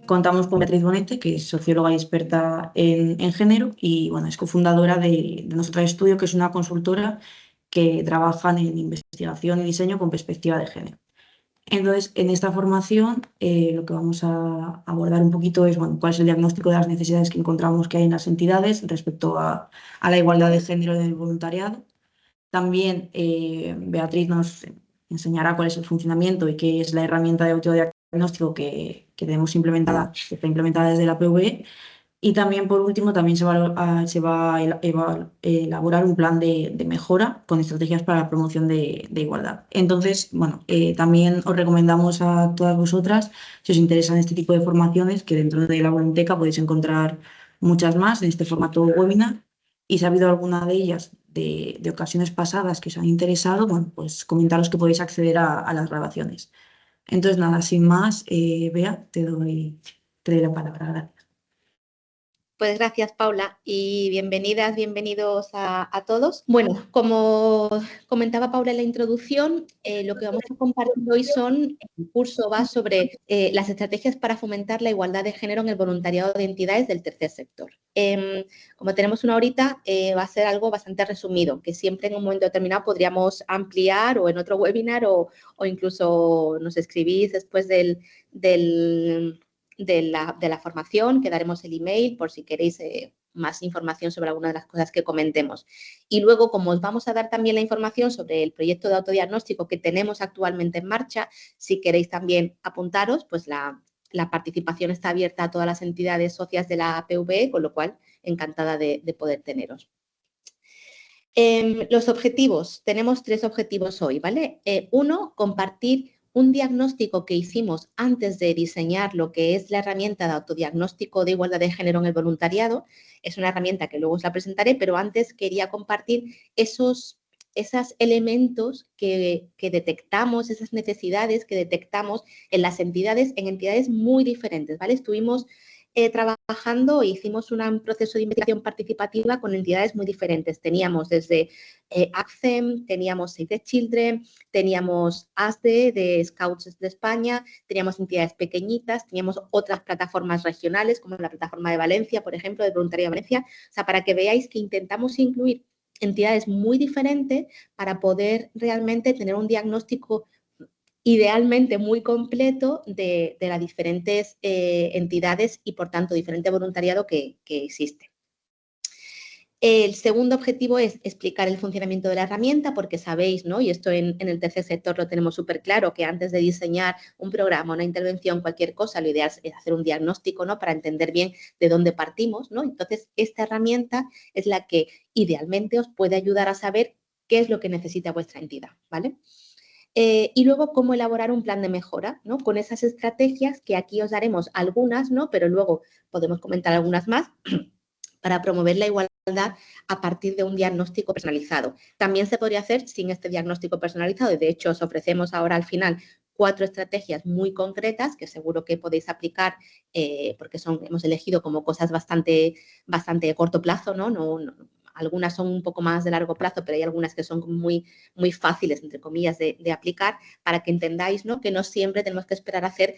Contamos con Beatriz Bonete, que es socióloga y experta en género y bueno, es cofundadora de Nosotras Estudio, que es una consultora que trabaja en investigación y diseño con perspectiva de género. Entonces, en esta formación lo que vamos a abordar un poquito es bueno, cuál es el diagnóstico de las necesidades que encontramos que hay en las entidades respecto a la igualdad de género en el voluntariado. También Beatriz nos enseñará cuál es el funcionamiento y qué es la herramienta de autodiagnóstico que tenemos implementada, que está implementada desde la PVE. Y también, por último, también se va a elaborar un plan de mejora con estrategias para la promoción de igualdad. Entonces, bueno, también os recomendamos a todas vosotras, si os interesan este tipo de formaciones, que dentro de la Volunteca podéis encontrar muchas más en este formato webinar. Y si ha habido alguna de ellas de ocasiones pasadas que os han interesado, bueno, pues comentaros que podéis acceder a las grabaciones. Entonces, nada, sin más, Bea, te doy la palabra. Gracias. Pues gracias, Paula, y bienvenidas, bienvenidos a todos. Bueno, como comentaba Paula en la introducción, lo que vamos a compartir hoy el curso va sobre las estrategias para fomentar la igualdad de género en el voluntariado de entidades del tercer sector. Como tenemos una horita, va a ser algo bastante resumido, que siempre en un momento determinado podríamos ampliar o en otro webinar o incluso nos escribís después de la formación, que daremos el email por si queréis más información sobre alguna de las cosas que comentemos. Y luego, como os vamos a dar también la información sobre el proyecto de autodiagnóstico que tenemos actualmente en marcha, si queréis también apuntaros, pues la participación está abierta a todas las entidades socias de la PVE, con lo cual encantada de poder teneros. Los objetivos, tenemos 3 objetivos hoy, ¿vale? Uno, compartir un diagnóstico que hicimos antes de diseñar lo que es la herramienta de autodiagnóstico de igualdad de género en el voluntariado. Es una herramienta que luego os la presentaré, pero antes quería compartir esos elementos que detectamos, esas necesidades que detectamos en entidades muy diferentes, ¿vale? Estuvimos trabajando e hicimos un proceso de investigación participativa con entidades muy diferentes. Teníamos desde ACCEM, teníamos Save the Children, teníamos ASDE de Scouts de España, teníamos entidades pequeñitas, teníamos otras plataformas regionales como la plataforma de Valencia, por ejemplo, de Voluntariado de Valencia. O sea, para que veáis que intentamos incluir entidades muy diferentes para poder realmente tener un diagnóstico idealmente muy completo de las diferentes entidades y, por tanto, diferente voluntariado que existe. El segundo objetivo es explicar el funcionamiento de la herramienta, porque sabéis, ¿no? Y esto en el tercer sector lo tenemos súper claro, que antes de diseñar un programa, una intervención, cualquier cosa, lo ideal es hacer un diagnóstico, ¿no? Para entender bien de dónde partimos, ¿no? Entonces, esta herramienta es la que idealmente os puede ayudar a saber qué es lo que necesita vuestra entidad, ¿vale? Y luego, cómo elaborar un plan de mejora, ¿no? Con esas estrategias que aquí os daremos algunas, ¿no? Pero luego podemos comentar algunas más para promover la igualdad a partir de un diagnóstico personalizado. También se podría hacer sin este diagnóstico personalizado y, de hecho, os ofrecemos ahora al final 4 estrategias muy concretas que seguro que podéis aplicar porque hemos elegido como cosas bastante de corto plazo, ¿no? Algunas son un poco más de largo plazo, pero hay algunas que son muy, muy fáciles, entre comillas, de aplicar para que entendáis, ¿no? Que no siempre tenemos que esperar a hacer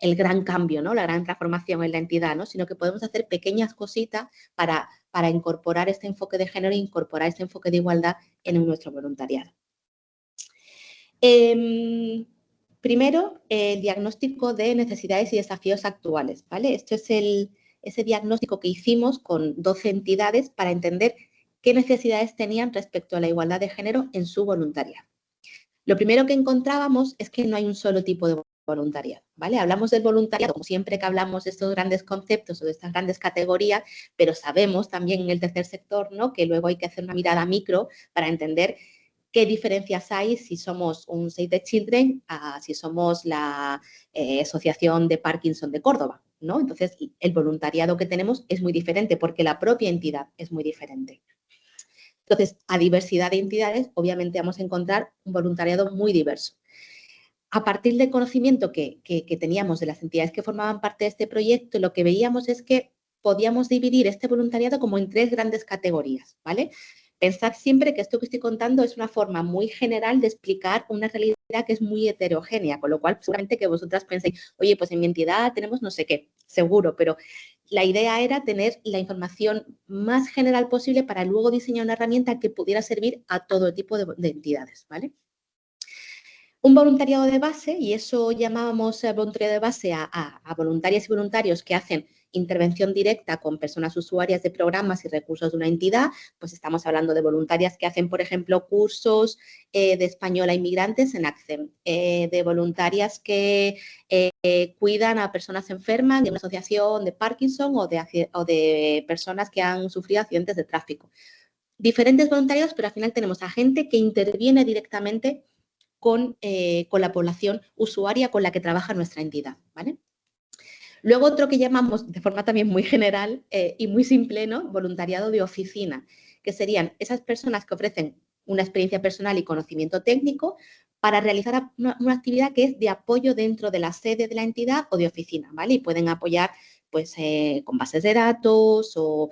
el gran cambio, ¿no? La gran transformación en la entidad, ¿no? Sino que podemos hacer pequeñas cositas para incorporar este enfoque de género e incorporar este enfoque de igualdad en nuestro voluntariado. Primero, el diagnóstico de necesidades y desafíos actuales, ¿vale? Esto es ese diagnóstico que hicimos con 12 entidades para entender qué necesidades tenían respecto a la igualdad de género en su voluntariado. Lo primero que encontrábamos es que no hay un solo tipo de voluntariado, ¿vale? Hablamos del voluntariado, como siempre que hablamos de estos grandes conceptos o de estas grandes categorías, pero sabemos también en el tercer sector, ¿no? Que luego hay que hacer una mirada micro para entender qué diferencias hay si somos un Save the Children a si somos la Asociación de Parkinson de Córdoba, ¿no? Entonces, el voluntariado que tenemos es muy diferente porque la propia entidad es muy diferente. Entonces, a diversidad de entidades, obviamente vamos a encontrar un voluntariado muy diverso. A partir del conocimiento que teníamos de las entidades que formaban parte de este proyecto, lo que veíamos es que podíamos dividir este voluntariado como en 3 grandes categorías, ¿vale? Pensad siempre que esto que estoy contando es una forma muy general de explicar una realidad que es muy heterogénea, con lo cual seguramente que vosotras penséis, oye, pues en mi entidad tenemos no sé qué, seguro, pero la idea era tener la información más general posible para luego diseñar una herramienta que pudiera servir a todo tipo de entidades, ¿vale? Un voluntariado de base, y eso llamábamos voluntariado de base a voluntarias y voluntarios que hacen intervención directa con personas usuarias de programas y recursos de una entidad, pues estamos hablando de voluntarias que hacen, por ejemplo, cursos de español a inmigrantes en ACCEM, de voluntarias que cuidan a personas enfermas de una asociación de Parkinson o de personas que han sufrido accidentes de tráfico. Diferentes voluntarios, pero al final tenemos a gente que interviene directamente con la población usuaria con la que trabaja nuestra entidad, ¿vale? Luego otro que llamamos de forma también muy general y muy simple, ¿no? Voluntariado de oficina, que serían esas personas que ofrecen una experiencia personal y conocimiento técnico para realizar una actividad que es de apoyo dentro de la sede de la entidad o de oficina, ¿vale? Y pueden apoyar pues con bases de datos o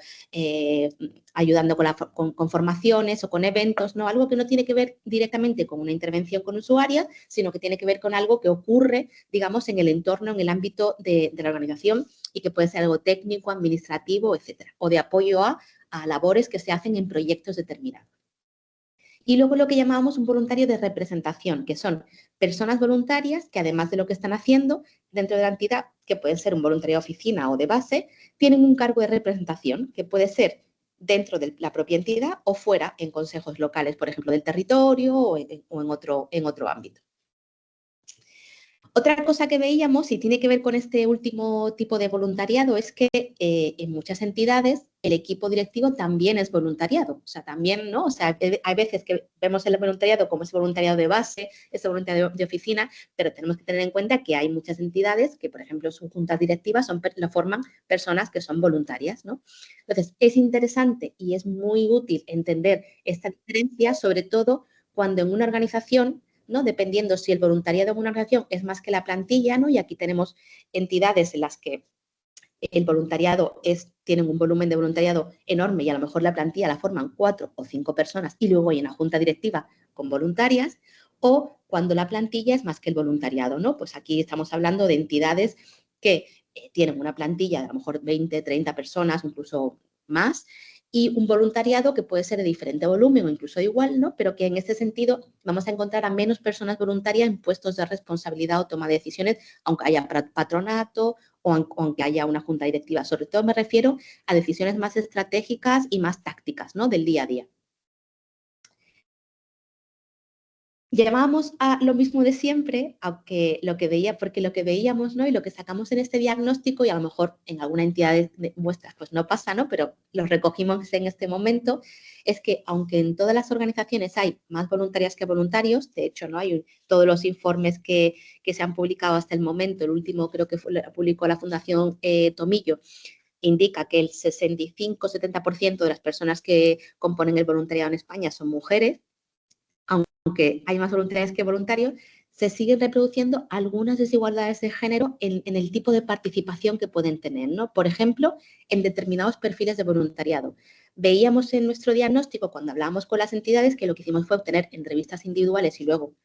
ayudando con formaciones o con eventos, ¿no? Algo que no tiene que ver directamente con una intervención con usuarios, sino que tiene que ver con algo que ocurre, digamos, en el entorno, en el ámbito de la organización y que puede ser algo técnico, administrativo, etcétera, o de apoyo a labores que se hacen en proyectos determinados. Y luego lo que llamábamos un voluntario de representación, que son personas voluntarias que además de lo que están haciendo dentro de la entidad, que pueden ser un voluntario de oficina o de base, tienen un cargo de representación, que puede ser dentro de la propia entidad o fuera en consejos locales, por ejemplo, del territorio o en otro ámbito. Otra cosa que veíamos, y tiene que ver con este último tipo de voluntariado, es que en muchas entidades el equipo directivo también es voluntariado. O sea, también, ¿no? O sea, hay veces que vemos el voluntariado como ese voluntariado de base, ese voluntariado de oficina, pero tenemos que tener en cuenta que hay muchas entidades que, por ejemplo, sus juntas directivas lo forman personas que son voluntarias, ¿no? Entonces, es interesante y es muy útil entender esta diferencia, sobre todo cuando en una organización, ¿no? Dependiendo si el voluntariado en una organización es más que la plantilla, ¿no? Y aquí tenemos entidades en las que el voluntariado tienen un volumen de voluntariado enorme y a lo mejor la plantilla la forman 4 o 5 personas y luego hay una junta directiva con voluntarias, o cuando la plantilla es más que el voluntariado, ¿no? Pues aquí estamos hablando de entidades que tienen una plantilla de a lo mejor 20, 30 personas, incluso más, y un voluntariado que puede ser de diferente volumen o incluso igual, ¿no? Pero que en este sentido vamos a encontrar a menos personas voluntarias en puestos de responsabilidad o toma de decisiones, aunque haya patronato o aunque haya una junta directiva. Sobre todo me refiero a decisiones más estratégicas y más tácticas, ¿no? Del día a día. Llamábamos a lo mismo de siempre, aunque porque lo que veíamos, ¿no? Y lo que sacamos en este diagnóstico, y a lo mejor en alguna entidad de vuestras pues no pasa, ¿no? Pero lo recogimos en este momento, es que aunque en todas las organizaciones hay más voluntarias que voluntarios, de hecho, ¿no? Hay todos los informes que se han publicado hasta el momento, el último creo que publicó la Fundación Tomillo, indica que el 65-70% de las personas que componen el voluntariado en España son mujeres, aunque hay más voluntarias que voluntarios, se siguen reproduciendo algunas desigualdades de género en el tipo de participación que pueden tener, ¿no? Por ejemplo, en determinados perfiles de voluntariado. Veíamos en nuestro diagnóstico, cuando hablábamos con las entidades, que lo que hicimos fue obtener entrevistas individuales y luego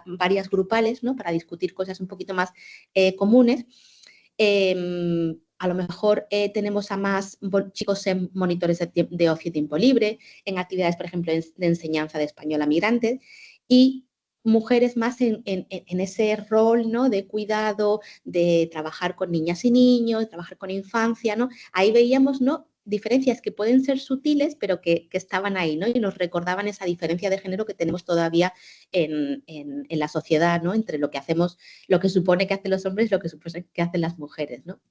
varias grupales, ¿no? Para discutir cosas un poquito más comunes. A lo mejor tenemos a más chicos en monitores de ocio y tiempo libre, en actividades, por ejemplo, de enseñanza de español a migrantes, y mujeres más en ese rol, ¿no? De cuidado, de trabajar con niñas y niños, de trabajar con infancia, ¿no? Ahí veíamos, ¿no? Diferencias que pueden ser sutiles, pero que estaban ahí, ¿no? Y nos recordaban esa diferencia de género que tenemos todavía en la sociedad, ¿no? Entre lo que hacemos, lo que supone que hacen los hombres y lo que supone que hacen las mujeres, ¿no?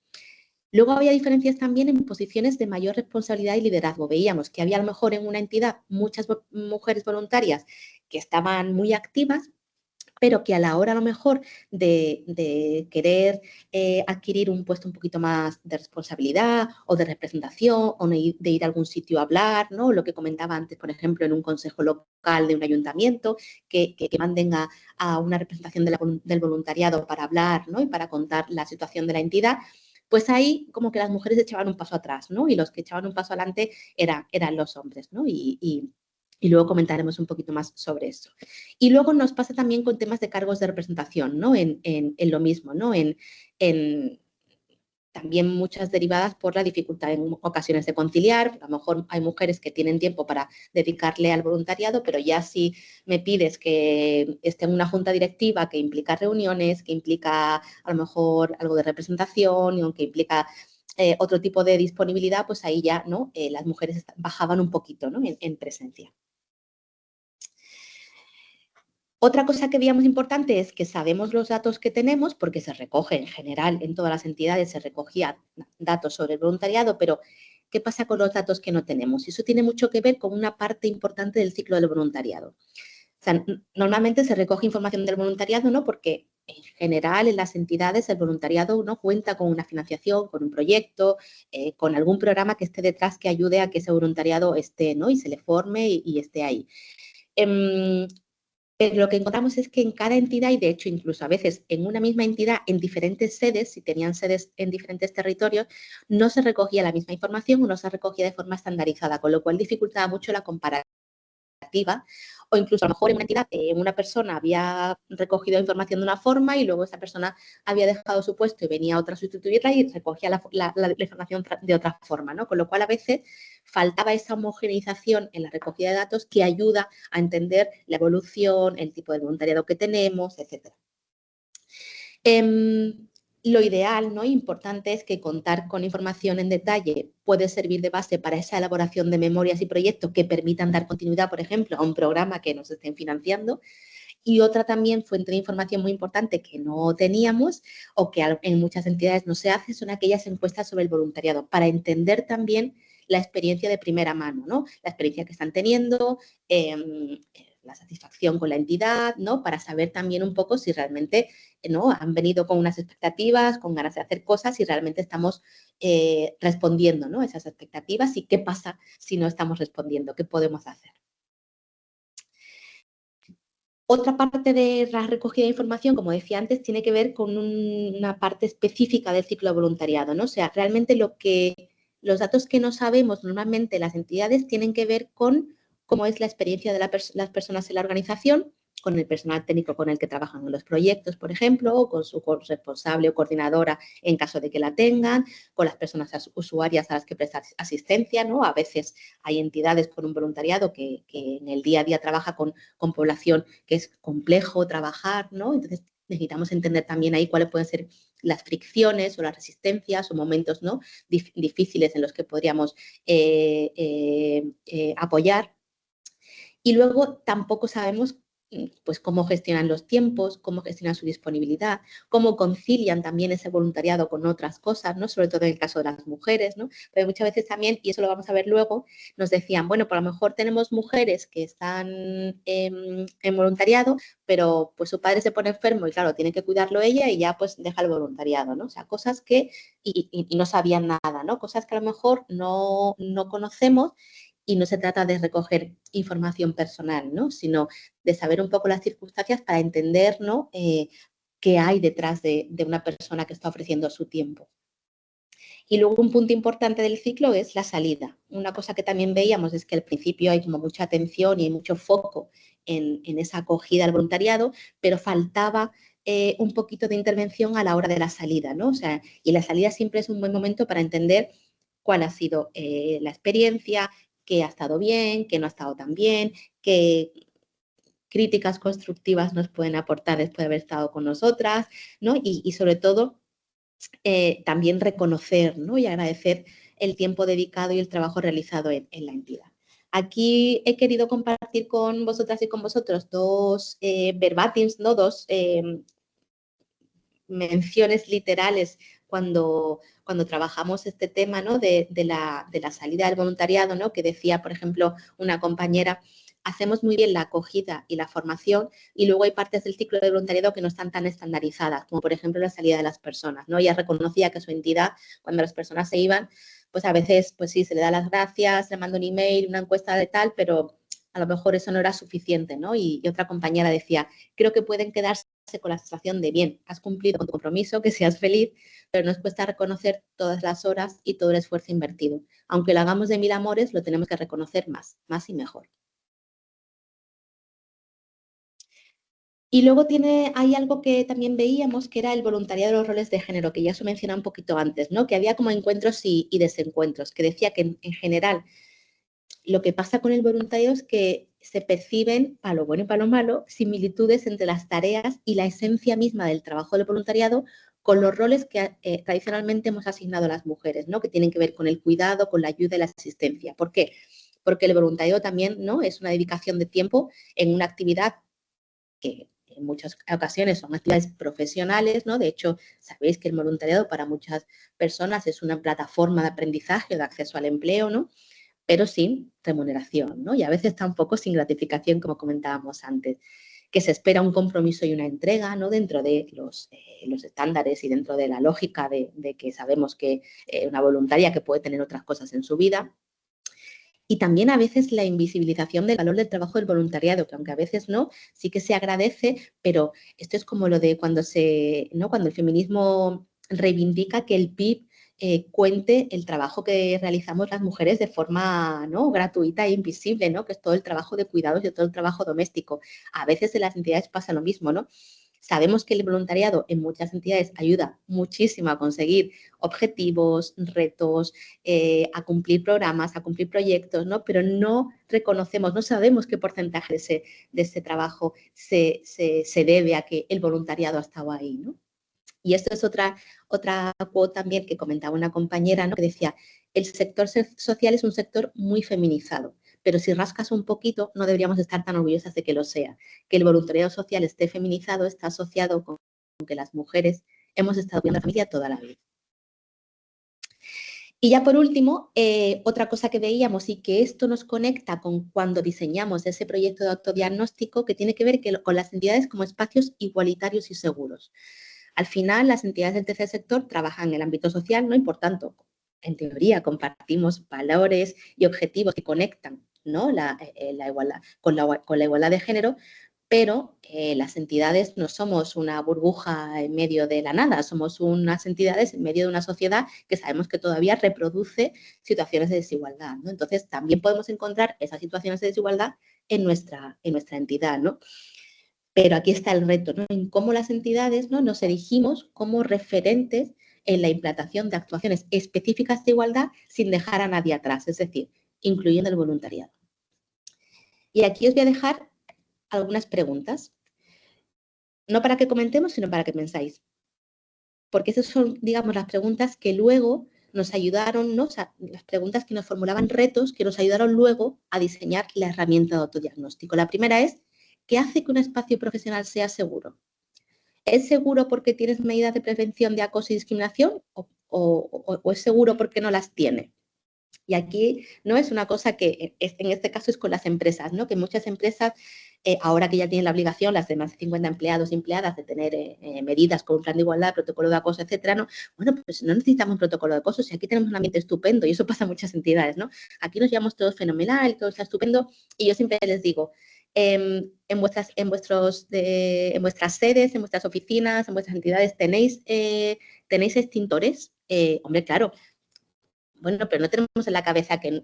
Luego había diferencias también en posiciones de mayor responsabilidad y liderazgo. Veíamos que había a lo mejor en una entidad muchas mujeres voluntarias que estaban muy activas, pero que a la hora a lo mejor de querer adquirir un puesto un poquito más de responsabilidad o de representación o de ir a algún sitio a hablar, ¿no? Lo que comentaba antes, por ejemplo, en un consejo local de un ayuntamiento, que manden a una representación del voluntariado para hablar, ¿no? Y para contar la situación de la entidad, pues ahí como que las mujeres echaban un paso atrás, ¿no? Y los que echaban un paso adelante eran los hombres, ¿no? Y Y luego comentaremos un poquito más sobre eso. Y luego nos pasa también con temas de cargos de representación, ¿no? En lo mismo, ¿no? También muchas derivadas por la dificultad en ocasiones de conciliar. A lo mejor hay mujeres que tienen tiempo para dedicarle al voluntariado, pero ya si me pides que esté en una junta directiva que implica reuniones, que implica a lo mejor algo de representación, o que implica otro tipo de disponibilidad, pues ahí ya, ¿no? Las mujeres bajaban un poquito, ¿no? en presencia. Otra cosa que veíamos importante es que sabemos los datos que tenemos, porque se recoge en general, en todas las entidades se recogía datos sobre el voluntariado, pero ¿qué pasa con los datos que no tenemos? Y eso tiene mucho que ver con una parte importante del ciclo del voluntariado. O sea, normalmente se recoge información del voluntariado, ¿no? Porque en general en las entidades el voluntariado no cuenta con una financiación, con un proyecto, con algún programa que esté detrás que ayude a que ese voluntariado esté, ¿no? Y se le forme y esté ahí. Pero lo que encontramos es que en cada entidad, y de hecho incluso a veces en una misma entidad, en diferentes sedes, si tenían sedes en diferentes territorios, no se recogía la misma información o no se recogía de forma estandarizada, con lo cual dificultaba mucho la comparativa. O incluso a lo mejor en una entidad una persona había recogido información de una forma y luego esa persona había dejado su puesto y venía otra a sustituirla y recogía la información de otra forma, ¿no? Con lo cual a veces faltaba esa homogeneización en la recogida de datos que ayuda a entender la evolución, el tipo de voluntariado que tenemos, etc. Lo ideal, ¿no? Importante es que contar con información en detalle puede servir de base para esa elaboración de memorias y proyectos que permitan dar continuidad, por ejemplo, a un programa que nos estén financiando. Y otra también fuente de información muy importante que no teníamos o que en muchas entidades no se hace son aquellas encuestas sobre el voluntariado para entender también la experiencia de primera mano, ¿no? La experiencia que están teniendo, la satisfacción con la entidad, ¿no? Para saber también un poco si realmente, ¿no? Han venido con unas expectativas, con ganas de hacer cosas y realmente estamos respondiendo, ¿no? Esas expectativas y qué pasa si no estamos respondiendo, qué podemos hacer. Otra parte de la recogida de información, como decía antes, tiene que ver con una parte específica del ciclo de voluntariado, ¿no? O sea, realmente los datos que no sabemos normalmente las entidades tienen que ver con cómo es la experiencia de las personas en la organización, con el personal técnico con el que trabajan en los proyectos, por ejemplo, o con su responsable o coordinadora en caso de que la tengan, con las personas usuarias a las que prestan asistencia, ¿no? A veces hay entidades con un voluntariado que en el día a día trabaja con población que es complejo trabajar, ¿no? Entonces necesitamos entender también ahí cuáles pueden ser las fricciones o las resistencias o momentos, ¿no? Difíciles en los que podríamos apoyar. Y luego tampoco sabemos pues cómo gestionan los tiempos, cómo gestionan su disponibilidad, cómo concilian también ese voluntariado con otras cosas, ¿no? Sobre todo en el caso de las mujeres, ¿no? Pero muchas veces también, y eso lo vamos a ver luego, nos decían, bueno, por lo mejor tenemos mujeres que están en voluntariado, pero pues su padre se pone enfermo y claro, tiene que cuidarlo ella y ya pues deja el voluntariado, ¿no? O sea, cosas que, y no sabían nada, ¿no? Cosas que a lo mejor no conocemos y no se trata de recoger información personal, ¿no? Sino de saber un poco las circunstancias para entender, ¿no? Qué hay detrás de una persona que está ofreciendo su tiempo. Y luego un punto importante del ciclo es la salida. Una cosa que también veíamos es que al principio hay como mucha atención y hay mucho foco en esa acogida al voluntariado, pero faltaba un poquito de intervención a la hora de la salida, ¿no? O sea, y la salida siempre es un buen momento para entender cuál ha sido la experiencia, qué ha estado bien, qué no ha estado tan bien, qué críticas constructivas nos pueden aportar después de haber estado con nosotras, ¿no? Y sobre todo, también reconocer, ¿no? Y agradecer el tiempo dedicado y el trabajo realizado en la entidad. Aquí he querido compartir con vosotras y con vosotros dos verbatims, ¿no? Dos menciones literales cuando trabajamos este tema, ¿no? de la salida del voluntariado, ¿no? Que decía, por ejemplo, una compañera, hacemos muy bien la acogida y la formación y luego hay partes del ciclo de voluntariado que no están tan estandarizadas, como por ejemplo la salida de las personas, ¿no? Ella reconocía que su entidad, cuando las personas se iban, pues a veces, pues sí, se le da las gracias, le manda un email, una encuesta de tal, pero a lo mejor eso no era suficiente, ¿no? Y otra compañera decía, creo que pueden quedarse con la sensación de, bien, has cumplido con tu compromiso, que seas feliz, pero nos cuesta reconocer todas las horas y todo el esfuerzo invertido. Aunque lo hagamos de mil amores, lo tenemos que reconocer más y mejor. Y luego hay algo que también veíamos, que era el voluntariado de los roles de género, que ya se mencionaba un poquito antes, ¿no? Que había como encuentros y desencuentros, que decía que en general lo que pasa con el voluntariado es que se perciben, para lo bueno y para lo malo, similitudes entre las tareas y la esencia misma del trabajo del voluntariado con los roles que tradicionalmente hemos asignado a las mujeres, ¿no? Que tienen que ver con el cuidado, con la ayuda y la asistencia. ¿Por qué? Porque el voluntariado también, ¿no? Es una dedicación de tiempo en una actividad que en muchas ocasiones son actividades profesionales, ¿no? De hecho, sabéis que el voluntariado para muchas personas es una plataforma de aprendizaje o de acceso al empleo, ¿no? Pero sin remuneración, ¿no? Y a veces tampoco sin gratificación, como comentábamos antes, que se espera un compromiso y una entrega, ¿no? Dentro de los estándares y dentro de la lógica de que sabemos que una voluntaria que puede tener otras cosas en su vida. Y también a veces la invisibilización del valor del trabajo del voluntariado, que aunque a veces no, sí que se agradece, pero esto es como lo de cuando cuando el feminismo reivindica que el PIB cuente el trabajo que realizamos las mujeres de forma, ¿no?, gratuita e invisible, ¿no?, que es todo el trabajo de cuidados y todo el trabajo doméstico. A veces en las entidades pasa lo mismo, ¿no? Sabemos que el voluntariado en muchas entidades ayuda muchísimo a conseguir objetivos, retos, a cumplir programas, a cumplir proyectos, ¿no? Pero no reconocemos, no sabemos qué porcentaje de ese trabajo se debe a que el voluntariado ha estado ahí, ¿no? Y esto es otra quote también que comentaba una compañera, ¿no?, que decía, el sector social es un sector muy feminizado, pero si rascas un poquito no deberíamos estar tan orgullosas de que lo sea. Que el voluntariado social esté feminizado está asociado con que las mujeres hemos estado viendo la familia toda la vida. Y ya por último, otra cosa que veíamos y que esto nos conecta con cuando diseñamos ese proyecto de autodiagnóstico, que tiene que ver con las entidades como espacios igualitarios y seguros. Al final, las entidades del tercer sector trabajan en el ámbito social, ¿no? Y por tanto, en teoría, compartimos valores y objetivos que conectan, ¿no?, la igualdad, con la igualdad de género, pero las entidades no somos una burbuja en medio de la nada, somos unas entidades en medio de una sociedad que sabemos que todavía reproduce situaciones de desigualdad, ¿no? Entonces, también podemos encontrar esas situaciones de desigualdad en nuestra entidad, ¿no? Pero aquí está el reto, ¿no?, en cómo las entidades, ¿no?, nos erigimos como referentes en la implantación de actuaciones específicas de igualdad sin dejar a nadie atrás, es decir, incluyendo el voluntariado. Y aquí os voy a dejar algunas preguntas, no para que comentemos, sino para que pensáis. Porque esas son, digamos, las preguntas que luego nos ayudaron, ¿no?, o sea, las preguntas que nos formulaban retos que nos ayudaron luego a diseñar la herramienta de autodiagnóstico. La primera es, ¿qué hace que un espacio profesional sea seguro? ¿Es seguro porque tienes medidas de prevención de acoso y discriminación o es seguro porque no las tiene? Y aquí no es una cosa que en este caso es con las empresas, ¿no?, que muchas empresas, ahora que ya tienen la obligación, las de más de 50 empleados y empleadas, de tener medidas con un plan de igualdad, protocolo de acoso, etcétera, ¿no? Bueno, pues no necesitamos un protocolo de acoso, si aquí tenemos un ambiente estupendo, y eso pasa en muchas entidades, ¿no? Aquí nos llevamos todos fenomenal, todo está estupendo, y yo siempre les digo, en vuestras sedes, en vuestras oficinas, en vuestras entidades, ¿tenéis extintores? Hombre, claro. Bueno, pero no tenemos en la cabeza que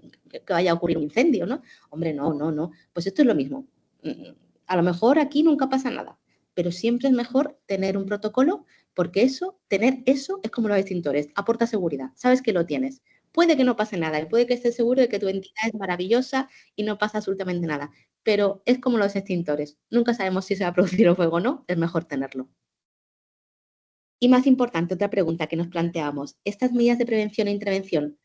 vaya a ocurrir un incendio, ¿no? Hombre, no. Pues esto es lo mismo. A lo mejor aquí nunca pasa nada, pero siempre es mejor tener un protocolo porque tener eso es como los extintores, aporta seguridad, sabes que lo tienes. Puede que no pase nada y puede que estés seguro de que tu entidad es maravillosa y no pasa absolutamente nada, pero es como los extintores. Nunca sabemos si se va a producir un fuego o no, es mejor tenerlo. Y más importante, otra pregunta que nos planteamos, ¿estas medidas de prevención e intervención,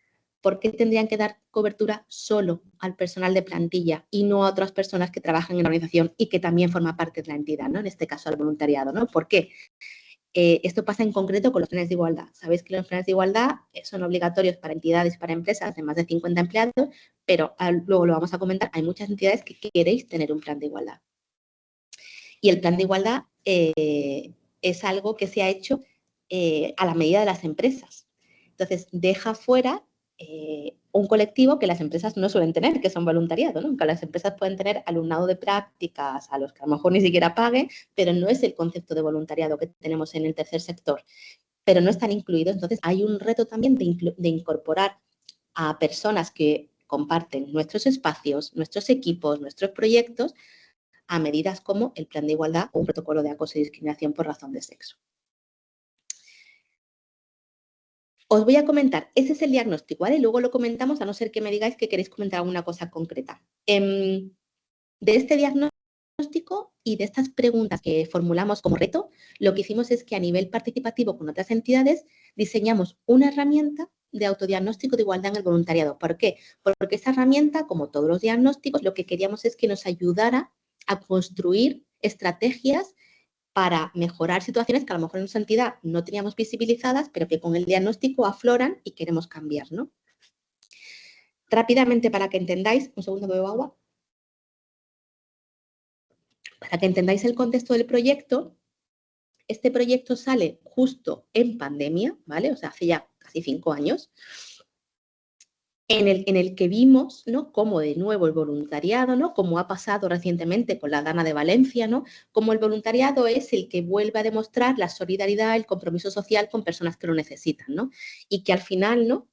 por qué tendrían que dar cobertura solo al personal de plantilla y no a otras personas que trabajan en la organización y que también forman parte de la entidad, ¿no?, en este caso al voluntariado, ¿no? ¿Por qué? Esto pasa en concreto con los planes de igualdad. Sabéis que los planes de igualdad son obligatorios para entidades y para empresas de más de 50 empleados, pero luego lo vamos a comentar, hay muchas entidades que queréis tener un plan de igualdad. Y el plan de igualdad es algo que se ha hecho a la medida de las empresas. Entonces, deja fuera un colectivo que las empresas no suelen tener, que son voluntariado, ¿no? Aunque las empresas pueden tener alumnado de prácticas a los que a lo mejor ni siquiera paguen, pero no es el concepto de voluntariado que tenemos en el tercer sector, pero no están incluidos. Entonces, hay un reto también de incorporar a personas que comparten nuestros espacios, nuestros equipos, nuestros proyectos, a medidas como el Plan de Igualdad o un protocolo de acoso y discriminación por razón de sexo. Os voy a comentar, ese es el diagnóstico, ¿vale? Luego lo comentamos, a no ser que me digáis que queréis comentar alguna cosa concreta. De este diagnóstico y de estas preguntas que formulamos como reto, lo que hicimos es que a nivel participativo con otras entidades diseñamos una herramienta de autodiagnóstico de igualdad en el voluntariado. ¿Por qué? Porque esa herramienta, como todos los diagnósticos, lo que queríamos es que nos ayudara a construir estrategias para mejorar situaciones que a lo mejor en nuestra entidad no teníamos visibilizadas, pero que con el diagnóstico afloran y queremos cambiar, ¿no? Rápidamente, para que entendáis, un segundo, bebo agua. Para que entendáis el contexto del proyecto, este proyecto sale justo en pandemia, ¿vale? O sea, hace ya casi 5 años, en el que vimos, ¿no?, cómo de nuevo el voluntariado, ¿no?, como ha pasado recientemente con la Dana de Valencia, ¿no?, como el voluntariado es el que vuelve a demostrar la solidaridad, el compromiso social con personas que lo necesitan, ¿no? Y que al final, ¿no?,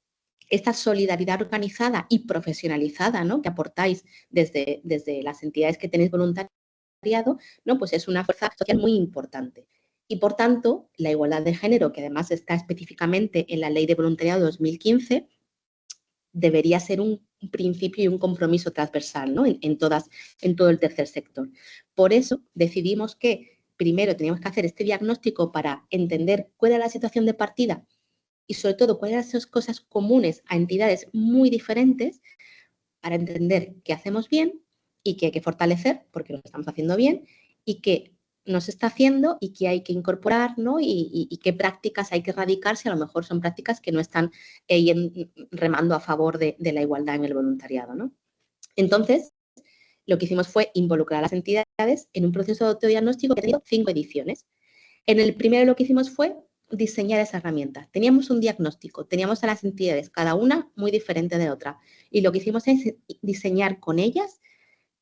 esta solidaridad organizada y profesionalizada, ¿no?, que aportáis desde las entidades que tenéis voluntariado, ¿no?, pues es una fuerza social muy importante. Y, por tanto, la igualdad de género, que además está específicamente en la Ley de Voluntariado de 2015, debería ser un principio y un compromiso transversal, ¿no?, en todo el tercer sector. Por eso decidimos que primero teníamos que hacer este diagnóstico para entender cuál era la situación de partida y, sobre todo, cuáles eran esas cosas comunes a entidades muy diferentes para entender qué hacemos bien y qué hay que fortalecer, porque lo estamos haciendo bien, y qué no se está haciendo y qué hay que incorporar, ¿no?, y qué prácticas hay que erradicar si a lo mejor son prácticas que no están remando a favor de la igualdad en el voluntariado, ¿no? Entonces, lo que hicimos fue involucrar a las entidades en un proceso de autodiagnóstico que ha tenido 5 ediciones. En el primero lo que hicimos fue diseñar esa herramienta. Teníamos un diagnóstico, teníamos a las entidades, cada una muy diferente de otra, y lo que hicimos es diseñar con ellas,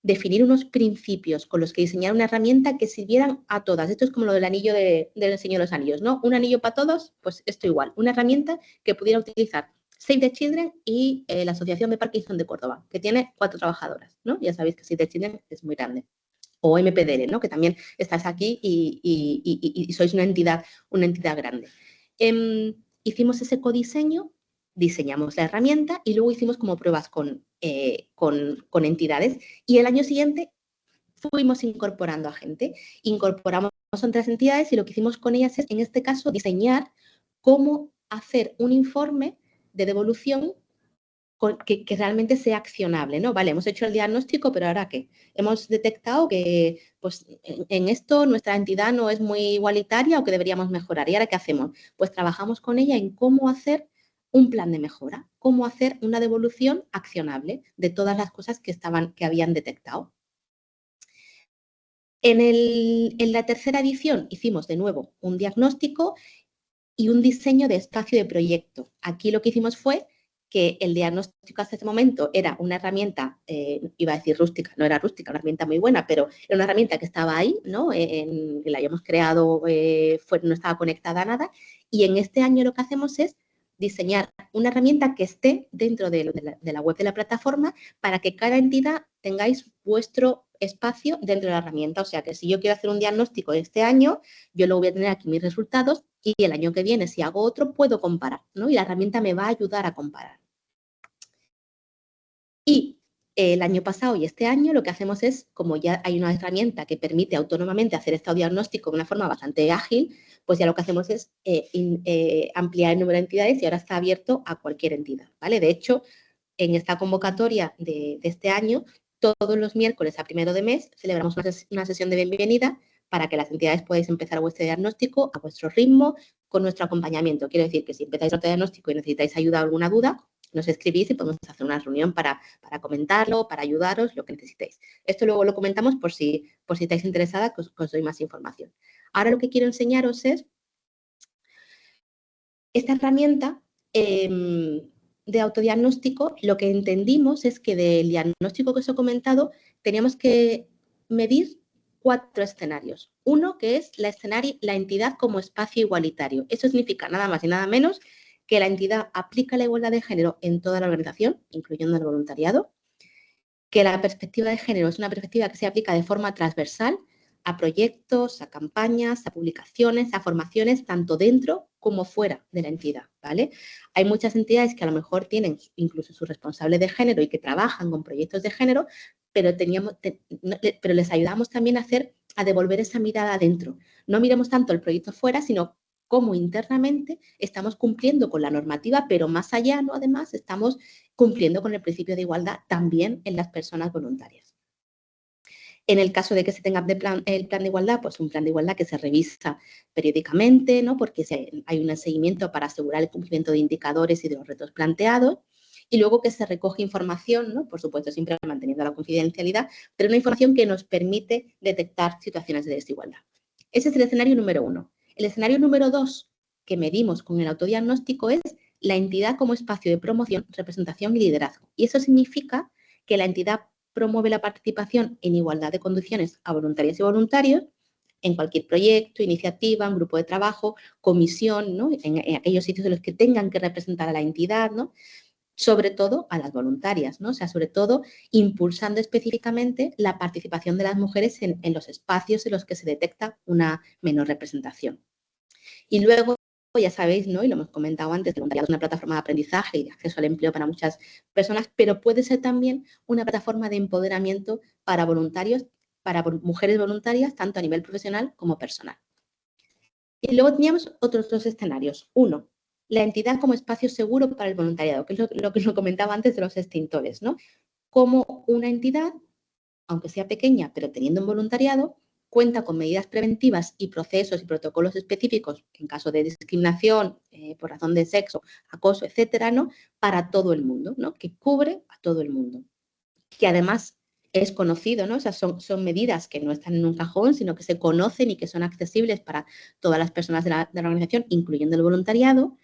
definir unos principios con los que diseñar una herramienta que sirvieran a todas. Esto es como lo del anillo del Señor de los Anillos, ¿no? Un anillo para todos, pues esto igual. Una herramienta que pudiera utilizar Save the Children y la Asociación de Parkinson de Córdoba, que tiene 4 trabajadoras, ¿no? Ya sabéis que Save the Children es muy grande. O MPDR, ¿no?, que también estáis aquí y sois una entidad grande. Hicimos ese codiseño, diseñamos la herramienta y luego hicimos como pruebas con entidades, y el año siguiente fuimos incorporando a gente. Incorporamos a otras entidades y lo que hicimos con ellas es, en este caso, diseñar cómo hacer un informe de devolución que realmente sea accionable, ¿no? Vale, hemos hecho el diagnóstico, pero ¿ahora qué? Hemos detectado que, pues, en esto nuestra entidad no es muy igualitaria o que deberíamos mejorar. ¿Y ahora qué hacemos? Pues trabajamos con ella en cómo hacer un plan de mejora, cómo hacer una devolución accionable de todas las cosas que habían detectado. En la tercera edición hicimos de nuevo un diagnóstico y un diseño de espacio de proyecto. Aquí lo que hicimos fue que el diagnóstico hasta ese momento era una herramienta, iba a decir rústica, no era rústica, una herramienta muy buena, pero era una herramienta que estaba ahí, ¿no?, la habíamos creado, no estaba conectada a nada, y en este año lo que hacemos es diseñar una herramienta que esté dentro de la web de la plataforma para que cada entidad tengáis vuestro espacio dentro de la herramienta. O sea, que si yo quiero hacer un diagnóstico este año, yo lo voy a tener aquí mis resultados y el año que viene, si hago otro, puedo comparar, ¿no? Y la herramienta me va a ayudar a comparar. Y el año pasado y este año lo que hacemos es, como ya hay una herramienta que permite autónomamente hacer este diagnóstico de una forma bastante ágil, pues ya lo que hacemos es ampliar el número de entidades y ahora está abierto a cualquier entidad, ¿vale? De hecho, en esta convocatoria de este año, todos los miércoles a 1 de mes celebramos una sesión de bienvenida para que las entidades podáis empezar vuestro diagnóstico a vuestro ritmo, con nuestro acompañamiento. Quiero decir que si empezáis otro diagnóstico y necesitáis ayuda o alguna duda, nos escribís y podemos hacer una reunión para comentarlo, para ayudaros, lo que necesitéis. Esto luego lo comentamos por si estáis interesada, que os doy más información. Ahora lo que quiero enseñaros es esta herramienta de autodiagnóstico. Lo que entendimos es que del diagnóstico que os he comentado teníamos que medir 4 escenarios. Uno, que es la entidad como espacio igualitario. Eso significa nada más y nada menos que la entidad aplica la igualdad de género en toda la organización, incluyendo el voluntariado, que la perspectiva de género es una perspectiva que se aplica de forma transversal a proyectos, a campañas, a publicaciones, a formaciones, tanto dentro como fuera de la entidad, ¿vale? Hay muchas entidades que a lo mejor tienen incluso su responsable de género y que trabajan con proyectos de género, pero les ayudamos también a devolver esa mirada adentro. No miremos tanto el proyecto fuera, sino cómo internamente estamos cumpliendo con la normativa, pero más allá, ¿no? Además, estamos cumpliendo con el principio de igualdad también en las personas voluntarias. En el caso de que se tenga el plan de igualdad, pues un plan de igualdad que se revisa periódicamente, ¿no? Porque hay un seguimiento para asegurar el cumplimiento de indicadores y de los retos planteados. Y luego que se recoge información, ¿no? Por supuesto, siempre manteniendo la confidencialidad, pero una información que nos permite detectar situaciones de desigualdad. Ese es el escenario número 1. El escenario número 2 que medimos con el autodiagnóstico es la entidad como espacio de promoción, representación y liderazgo. Y eso significa que la entidad promueve la participación en igualdad de condiciones a voluntarias y voluntarios en cualquier proyecto, iniciativa, un grupo de trabajo, comisión, ¿no? En aquellos sitios en los que tengan que representar a la entidad, ¿no? Sobre todo a las voluntarias, ¿no? O sea, sobre todo impulsando específicamente la participación de las mujeres en los espacios en los que se detecta una menor representación. Y luego, ya sabéis, ¿no? Y lo hemos comentado antes, el voluntariado es una plataforma de aprendizaje y de acceso al empleo para muchas personas, pero puede ser también una plataforma de empoderamiento para voluntarios, para mujeres voluntarias, tanto a nivel profesional como personal. Y luego teníamos otros 2 escenarios. Uno, la entidad como espacio seguro para el voluntariado, que es lo que os comentaba antes de los extintores, ¿no? Como una entidad, aunque sea pequeña, pero teniendo un voluntariado, cuenta con medidas preventivas y procesos y protocolos específicos en caso de discriminación por razón de sexo, acoso, etcétera, ¿no? Para todo el mundo, ¿no? Que cubre a todo el mundo. Que además es conocido, ¿no? O sea, son medidas que no están en un cajón, sino que se conocen y que son accesibles para todas las personas de la organización, incluyendo el voluntariado,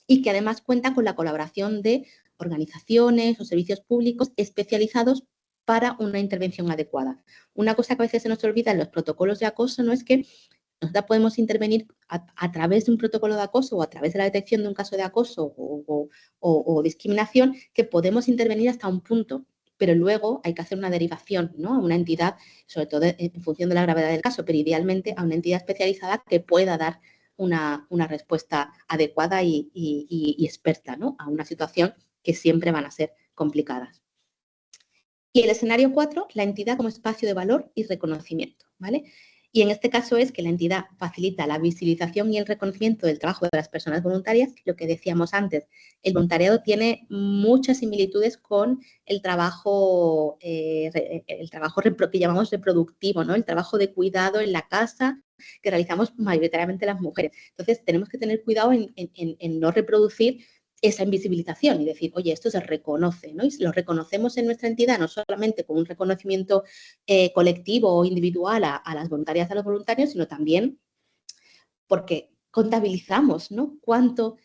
y que además cuenta con la colaboración de organizaciones o servicios públicos especializados para una intervención adecuada. Una cosa que a veces se nos olvida en los protocolos de acoso, ¿no? Es que nosotros podemos intervenir a través de un protocolo de acoso o a través de la detección de un caso de acoso o discriminación, que podemos intervenir hasta un punto, pero luego hay que hacer una derivación, ¿no? A una entidad, sobre todo en función de la gravedad del caso, pero idealmente a una entidad especializada que pueda dar una respuesta adecuada y experta, ¿no? A una situación que siempre van a ser complicadas. Y el escenario 4, la entidad como espacio de valor y reconocimiento, ¿vale? Y en este caso es que la entidad facilita la visibilización y el reconocimiento del trabajo de las personas voluntarias. Lo que decíamos antes, el voluntariado tiene muchas similitudes con el trabajo que llamamos reproductivo, ¿no? El trabajo de cuidado en la casa que realizamos mayoritariamente las mujeres. Entonces, tenemos que tener cuidado en no reproducir esa invisibilización y decir, oye, esto se reconoce, ¿no? Y lo reconocemos en nuestra entidad, no solamente con un reconocimiento colectivo o individual a las voluntarias, a los voluntarios, sino también porque contabilizamos, ¿no? Cuánto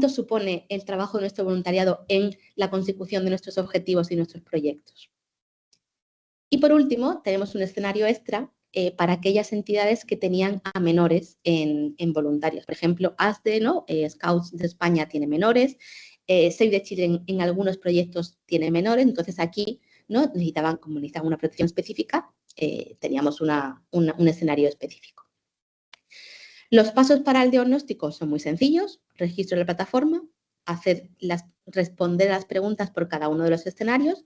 supone el trabajo de nuestro voluntariado en la consecución de nuestros objetivos y nuestros proyectos. Y por último, tenemos un escenario extra para aquellas entidades que tenían a menores en voluntarios. Por ejemplo, ASDE, ¿no? Scouts de España tiene menores, Save the Children en algunos proyectos tiene menores, entonces aquí, ¿no? necesitaban una protección específica, teníamos un escenario específico. Los pasos para el diagnóstico son muy sencillos: registro en la plataforma, responder a las preguntas por cada uno de los escenarios,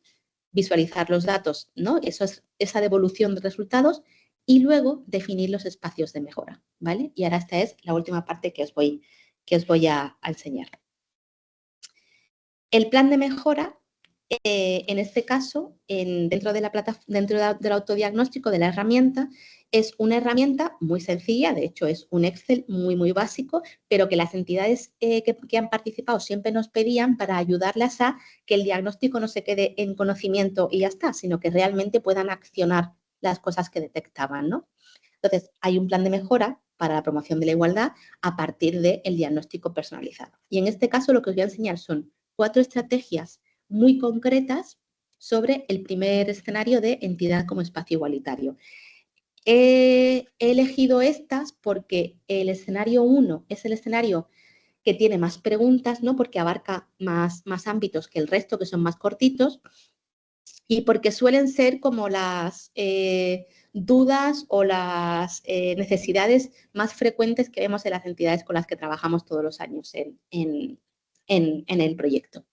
visualizar los datos, ¿no? Esa devolución de resultados y luego definir los espacios de mejora, ¿vale? Y ahora esta es la última parte que os voy a enseñar. El plan de mejora, en este caso, dentro del autodiagnóstico de la herramienta, es una herramienta muy sencilla, de hecho es un Excel muy, muy básico, pero que las entidades que han participado siempre nos pedían para ayudarlas a que el diagnóstico no se quede en conocimiento y ya está, sino que realmente puedan accionar las cosas que detectaban, ¿no? Entonces, hay un plan de mejora para la promoción de la igualdad a partir del diagnóstico personalizado. Y en este caso lo que os voy a enseñar son 4 estrategias muy concretas sobre el primer escenario de entidad como espacio igualitario. He elegido estas porque el escenario 1 es el escenario que tiene más preguntas, ¿no? Porque abarca más ámbitos que el resto, que son más cortitos. y porque suelen ser como las dudas o las necesidades más frecuentes que vemos en las entidades con las que trabajamos todos los años en el proyecto.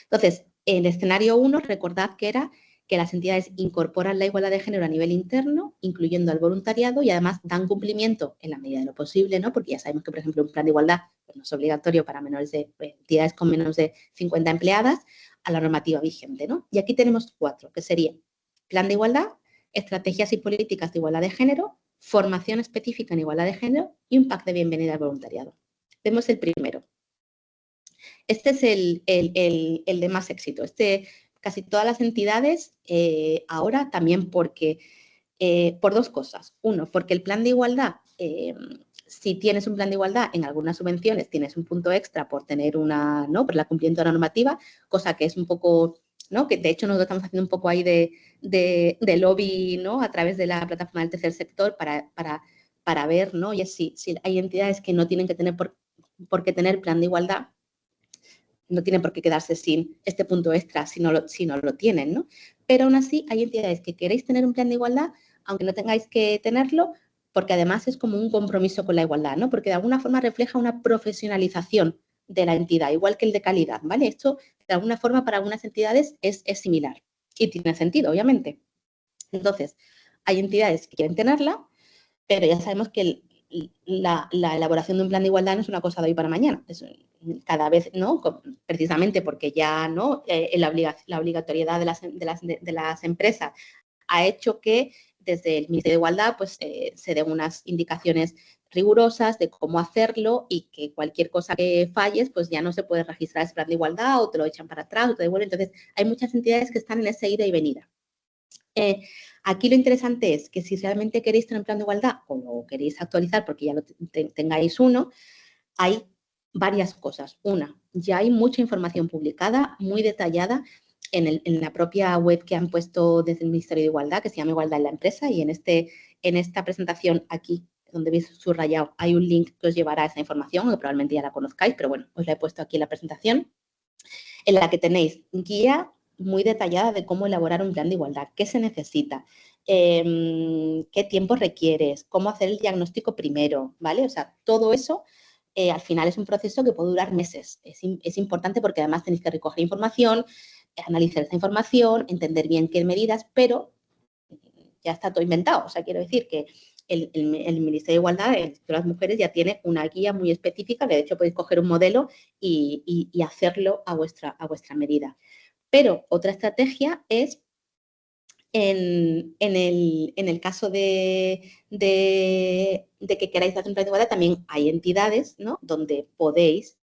Entonces, el escenario 1, recordad que era que las entidades incorporan la igualdad de género a nivel interno, incluyendo al voluntariado, y además dan cumplimiento en la medida de lo posible, ¿no? Porque ya sabemos que, por ejemplo, un plan de igualdad pues, no es obligatorio para entidades con menos de 50 empleadas, a la normativa vigente, ¿no? Y aquí tenemos 4, que serían plan de igualdad, estrategias y políticas de igualdad de género, formación específica en igualdad de género y un pack de bienvenida al voluntariado. Vemos el primero. Este es el de más éxito. Casi todas las entidades ahora también porque, por 2 cosas. Uno, porque el plan de igualdad, si tienes un plan de igualdad en algunas subvenciones, tienes un punto extra por tener ¿no? Por la cumplimiento de la normativa, cosa que es un poco, ¿no? Que de hecho nosotros estamos haciendo un poco ahí de lobby, ¿no? A través de la plataforma del tercer sector para ver, ¿no? Y si hay entidades que no tienen que tener por qué tener plan de igualdad, no tienen por qué quedarse sin este punto extra si no lo tienen, ¿no? Pero aún así hay entidades que queréis tener un plan de igualdad, aunque no tengáis que tenerlo, porque además es como un compromiso con la igualdad, ¿no? Porque de alguna forma refleja una profesionalización de la entidad, igual que el de calidad, ¿vale? Esto, de alguna forma, para algunas entidades es similar y tiene sentido, obviamente. Entonces, hay entidades que quieren tenerla, pero ya sabemos que la elaboración de un plan de igualdad no es una cosa de hoy para mañana. Cada vez, ¿no? Precisamente porque ya, ¿no? La obligatoriedad de las empresas ha hecho que desde el Ministerio de Igualdad pues, se den unas indicaciones rigurosas de cómo hacerlo y que cualquier cosa que falles, pues ya no se puede registrar ese plan de igualdad o te lo echan para atrás o te devuelven. Entonces, hay muchas entidades que están en esa ida y venida. Aquí lo interesante es que si realmente queréis tener un plan de igualdad o lo queréis actualizar porque ya tengáis uno, hay varias cosas. Una, ya hay mucha información publicada, muy detallada en la propia web que han puesto desde el Ministerio de Igualdad, que se llama Igualdad en la Empresa, y en esta presentación aquí, donde veis subrayado, hay un link que os llevará a esa información, que probablemente ya la conozcáis, pero bueno, os la he puesto aquí en la presentación, en la que tenéis guía muy detallada de cómo elaborar un plan de igualdad, qué se necesita, qué tiempo requieres, cómo hacer el diagnóstico primero, ¿vale? O sea, todo eso al final es un proceso que puede durar meses. Es importante porque además tenéis que recoger información, analizar esa información, entender bien qué medidas, pero ya está todo inventado. O sea, quiero decir que el Ministerio de Igualdad, el Instituto de las Mujeres, ya tiene una guía muy específica, que de hecho podéis coger un modelo y hacerlo a vuestra medida. Pero otra estrategia es, en el caso de que queráis hacer un plan de igualdad, también hay entidades, ¿no? Donde podéis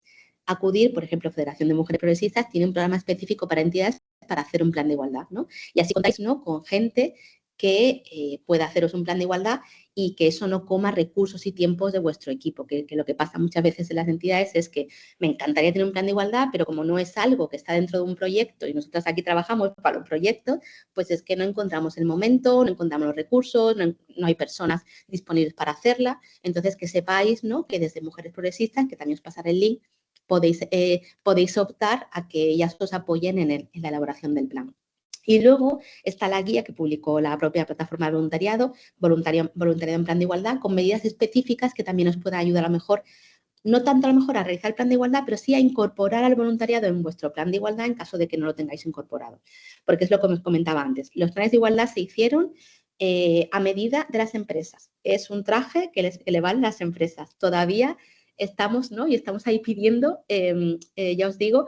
acudir, por ejemplo, Federación de Mujeres Progresistas tiene un programa específico para entidades para hacer un plan de igualdad, ¿no? Y así contáis, ¿no? Con gente que pueda haceros un plan de igualdad y que eso no coma recursos y tiempos de vuestro equipo, que lo que pasa muchas veces en las entidades es que me encantaría tener un plan de igualdad, pero como no es algo que está dentro de un proyecto y nosotros aquí trabajamos para los proyectos, pues es que no encontramos el momento, no encontramos los recursos, no hay personas disponibles para hacerla. Entonces, que sepáis, ¿no? Que desde Mujeres Progresistas, que también os pasaré el link, podéis optar a que ellas os apoyen en la elaboración del plan. Y luego está la guía que publicó la propia plataforma de voluntariado, voluntariado en plan de igualdad, con medidas específicas que también os puedan ayudar a lo mejor, no tanto a lo mejor a realizar el plan de igualdad, pero sí a incorporar al voluntariado en vuestro plan de igualdad en caso de que no lo tengáis incorporado. Porque es lo que os comentaba antes. Los planes de igualdad se hicieron a medida de las empresas. Es un traje que le valen las empresas. Todavía estamos, ¿no? Y estamos ahí pidiendo, ya os digo,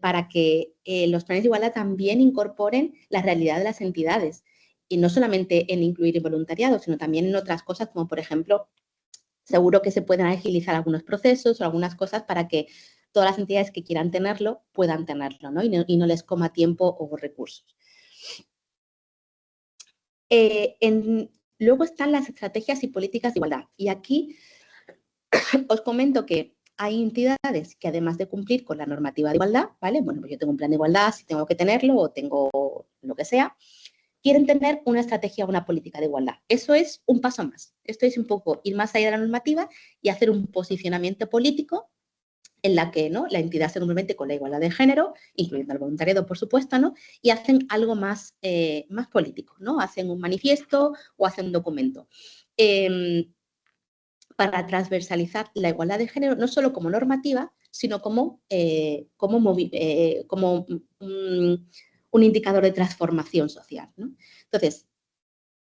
para que los planes de igualdad también incorporen la realidad de las entidades. Y no solamente en incluir el voluntariado, sino también en otras cosas, como por ejemplo, seguro que se pueden agilizar algunos procesos o algunas cosas para que todas las entidades que quieran tenerlo puedan tenerlo, ¿no? Y no les coma tiempo o recursos. Luego están las estrategias y políticas de igualdad. Y aquí os comento que hay entidades que además de cumplir con la normativa de igualdad, ¿vale? Bueno, pues yo tengo un plan de igualdad, si tengo que tenerlo o tengo lo que sea, quieren tener una estrategia o una política de igualdad. Eso es un paso más. Esto es un poco ir más allá de la normativa y hacer un posicionamiento político en la que, ¿no?, la entidad se compromete con la igualdad de género, incluyendo el voluntariado, por supuesto, ¿no?, y hacen algo más, más político, ¿no? Hacen un manifiesto o hacen un documento. Para transversalizar la igualdad de género, no solo como normativa, sino como un indicador de transformación social, ¿no? Entonces,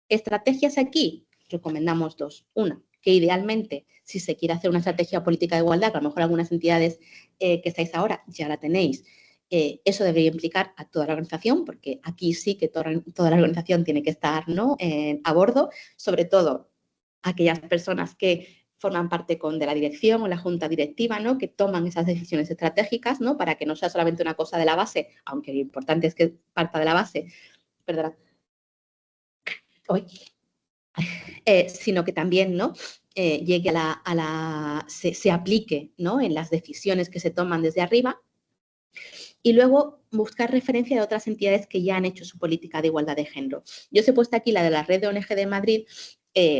estrategias aquí, recomendamos dos. Una, que idealmente, si se quiere hacer una estrategia política de igualdad, que a lo mejor algunas entidades que estáis ahora ya la tenéis, eso debería implicar a toda la organización, porque aquí sí que toda la organización tiene que estar, ¿no?, a bordo, sobre todo aquellas personas que forman parte de la dirección o la junta directiva, ¿no?, que toman esas decisiones estratégicas, ¿no?, para que no sea solamente una cosa de la base, aunque lo importante es que parta de la base, perdón, sino que también, ¿no?, llegue se aplique, ¿no?, en las decisiones que se toman desde arriba. Y luego buscar referencia de otras entidades que ya han hecho su política de igualdad de género. Yo os he puesto aquí la de la Red de ONG de Madrid,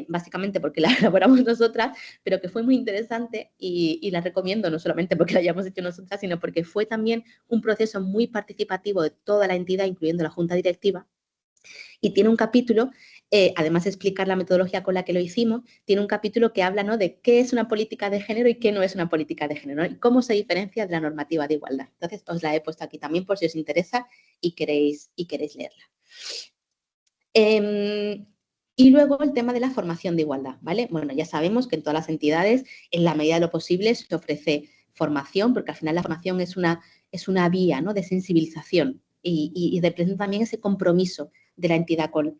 básicamente porque la elaboramos nosotras, pero que fue muy interesante y la recomiendo no solamente porque la hayamos hecho nosotras, sino porque fue también un proceso muy participativo de toda la entidad, incluyendo la junta directiva, y tiene un capítulo, además de explicar la metodología con la que lo hicimos, tiene un capítulo que habla, ¿no?, de qué es una política de género y qué no es una política de género, ¿no?, y cómo se diferencia de la normativa de igualdad. Entonces, os la he puesto aquí también por si os interesa y queréis leerla. Y luego el tema de la formación de igualdad, ¿vale? Bueno, ya sabemos que en todas las entidades, en la medida de lo posible, se ofrece formación, porque al final la formación es una vía, ¿no?, de sensibilización y representa también ese compromiso de la entidad con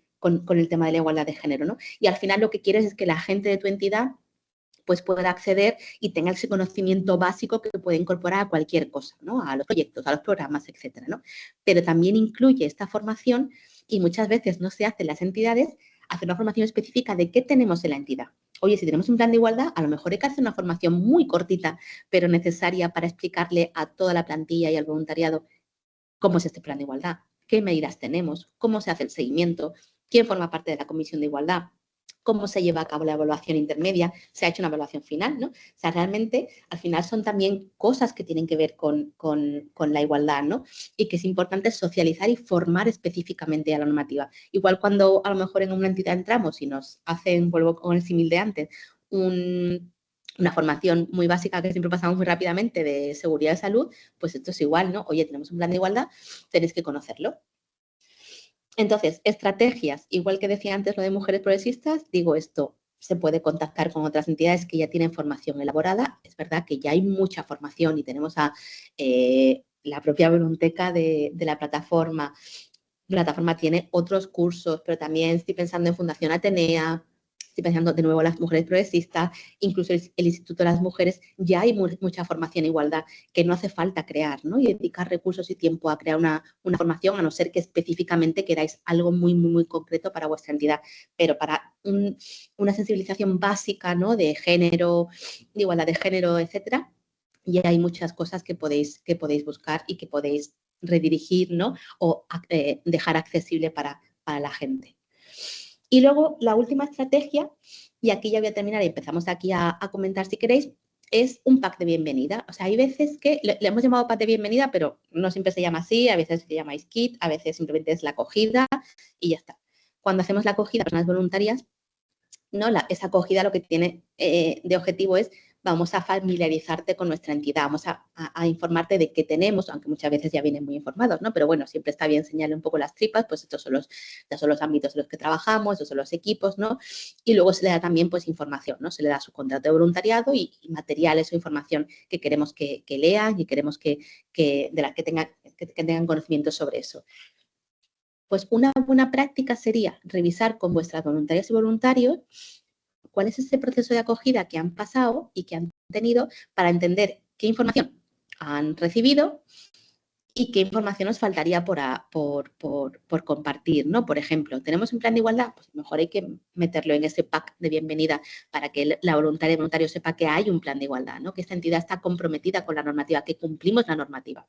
el tema de la igualdad de género, ¿no? Y al final lo que quieres es que la gente de tu entidad pues pueda acceder y tenga ese conocimiento básico que puede incorporar a cualquier cosa, ¿no?, a los proyectos, a los programas, etcétera, ¿no? Pero también incluye esta formación, y muchas veces no se hace en las entidades, hacer una formación específica de qué tenemos en la entidad. Oye, si tenemos un plan de igualdad, a lo mejor hay que hacer una formación muy cortita, pero necesaria para explicarle a toda la plantilla y al voluntariado cómo es este plan de igualdad, qué medidas tenemos, cómo se hace el seguimiento, quién forma parte de la comisión de igualdad, cómo se lleva a cabo la evaluación intermedia, se ha hecho una evaluación final, ¿no? O sea, realmente, al final son también cosas que tienen que ver con la igualdad, ¿no? Y que es importante socializar y formar específicamente a la normativa. Igual cuando a lo mejor en una entidad entramos y nos hacen, vuelvo con el símil de antes, una formación muy básica que siempre pasamos muy rápidamente de seguridad de salud, pues esto es igual, ¿no? Oye, tenemos un plan de igualdad, tenéis que conocerlo. Entonces, estrategias, igual que decía antes lo de mujeres progresistas, digo esto, se puede contactar con otras entidades que ya tienen formación elaborada. Es verdad que ya hay mucha formación y tenemos a la propia biblioteca de la plataforma. La plataforma tiene otros cursos, pero también estoy pensando en Fundación Atenea, estoy pensando de nuevo en las mujeres progresistas, incluso el Instituto de las Mujeres, ya hay mucha formación en igualdad que no hace falta crear, ¿no? Y dedicar recursos y tiempo a crear una formación, a no ser que específicamente queráis algo muy, muy, muy concreto para vuestra entidad. Pero para una sensibilización básica, ¿no?, de género, de igualdad de género, etcétera, ya hay muchas cosas que podéis buscar y que podéis redirigir, ¿no?, o dejar accesible para la gente. Y luego, la última estrategia, y aquí ya voy a terminar y empezamos aquí a comentar si queréis, es un pack de bienvenida. O sea, hay veces que le hemos llamado pack de bienvenida, pero no siempre se llama así, a veces le llamáis kit, a veces simplemente es la acogida y ya está. Cuando hacemos la acogida a personas voluntarias, ¿no?, esa acogida lo que tiene de objetivo es: vamos a familiarizarte con nuestra entidad, vamos a informarte de qué tenemos, aunque muchas veces ya vienen muy informados, ¿no? Pero bueno, siempre está bien enseñarle un poco las tripas, pues estos son los ámbitos en los que trabajamos, estos son los equipos, ¿no? Y luego se le da también, pues, información, ¿no? Se le da su contrato de voluntariado y materiales o información que queremos que lean y queremos que tengan conocimiento sobre eso. Pues una buena práctica sería revisar con vuestras voluntarias y voluntarios cuál es ese proceso de acogida que han pasado y que han tenido, para entender qué información han recibido y qué información nos faltaría por compartir, ¿no? Por ejemplo, ¿tenemos un plan de igualdad? Pues mejor hay que meterlo en ese pack de bienvenida para que la voluntaria y voluntario sepa que hay un plan de igualdad, ¿no? Que esta entidad está comprometida con la normativa, que cumplimos la normativa.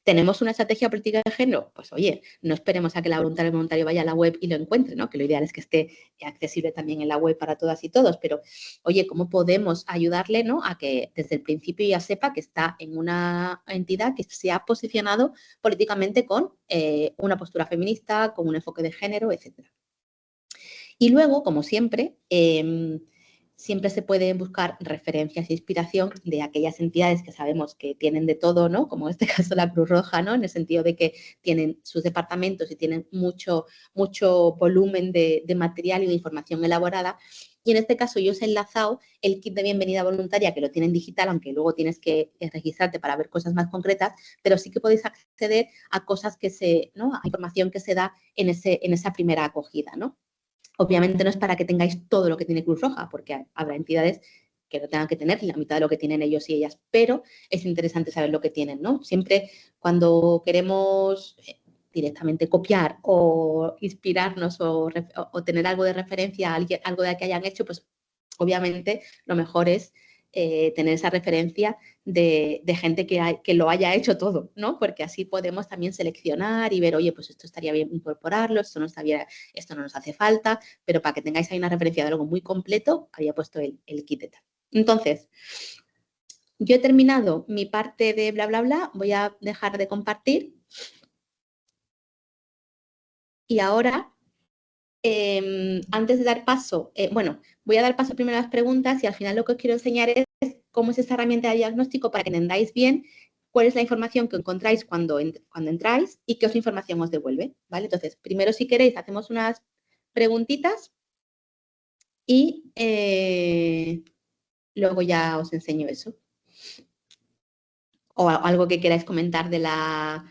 ¿Tenemos una estrategia política de género? Pues oye, no esperemos a que la voluntaria o el voluntario vaya a la web y lo encuentre, ¿no? Que lo ideal es que esté accesible también en la web para todas y todos, pero oye, ¿cómo podemos ayudarle, ¿no? A que desde el principio ya sepa que está en una entidad que se ha posicionado políticamente con una postura feminista, con un enfoque de género, etcétera. Y luego, como siempre, siempre se puede buscar referencias e inspiración de aquellas entidades que sabemos que tienen de todo, ¿no? Como en este caso la Cruz Roja, ¿no? En el sentido de que tienen sus departamentos y tienen mucho volumen de material y de información elaborada. Y en este caso yo os he enlazado el kit de bienvenida voluntaria, que lo tienen digital, aunque luego tienes que registrarte para ver cosas más concretas, pero sí que podéis acceder a cosas que ¿no? A información que se da en esa primera acogida, ¿no? Obviamente no es para que tengáis todo lo que tiene Cruz Roja, porque habrá entidades que no tengan que tener la mitad de lo que tienen ellos y ellas, pero es interesante saber lo que tienen, ¿no? Siempre cuando queremos directamente copiar o inspirarnos o tener algo de referencia a alguien, algo de que hayan hecho, pues obviamente lo mejor es tener esa referencia de gente que lo haya hecho todo, ¿no? Porque así podemos también seleccionar y ver, oye, pues esto estaría bien incorporarlo, esto no nos hace falta, pero para que tengáis ahí una referencia de algo muy completo, había puesto el kit de tal. Entonces, yo he terminado mi parte de bla, bla, bla, voy a dejar de compartir. Y ahora, antes de dar paso, bueno, voy a dar paso primero a las preguntas y al final lo que os quiero enseñar es cómo es esta herramienta de diagnóstico para que entendáis bien cuál es la información que encontráis cuando entráis y qué otra información os devuelve, ¿vale? Entonces, primero, si queréis, hacemos unas preguntitas y luego ya os enseño eso. O algo que queráis comentar de la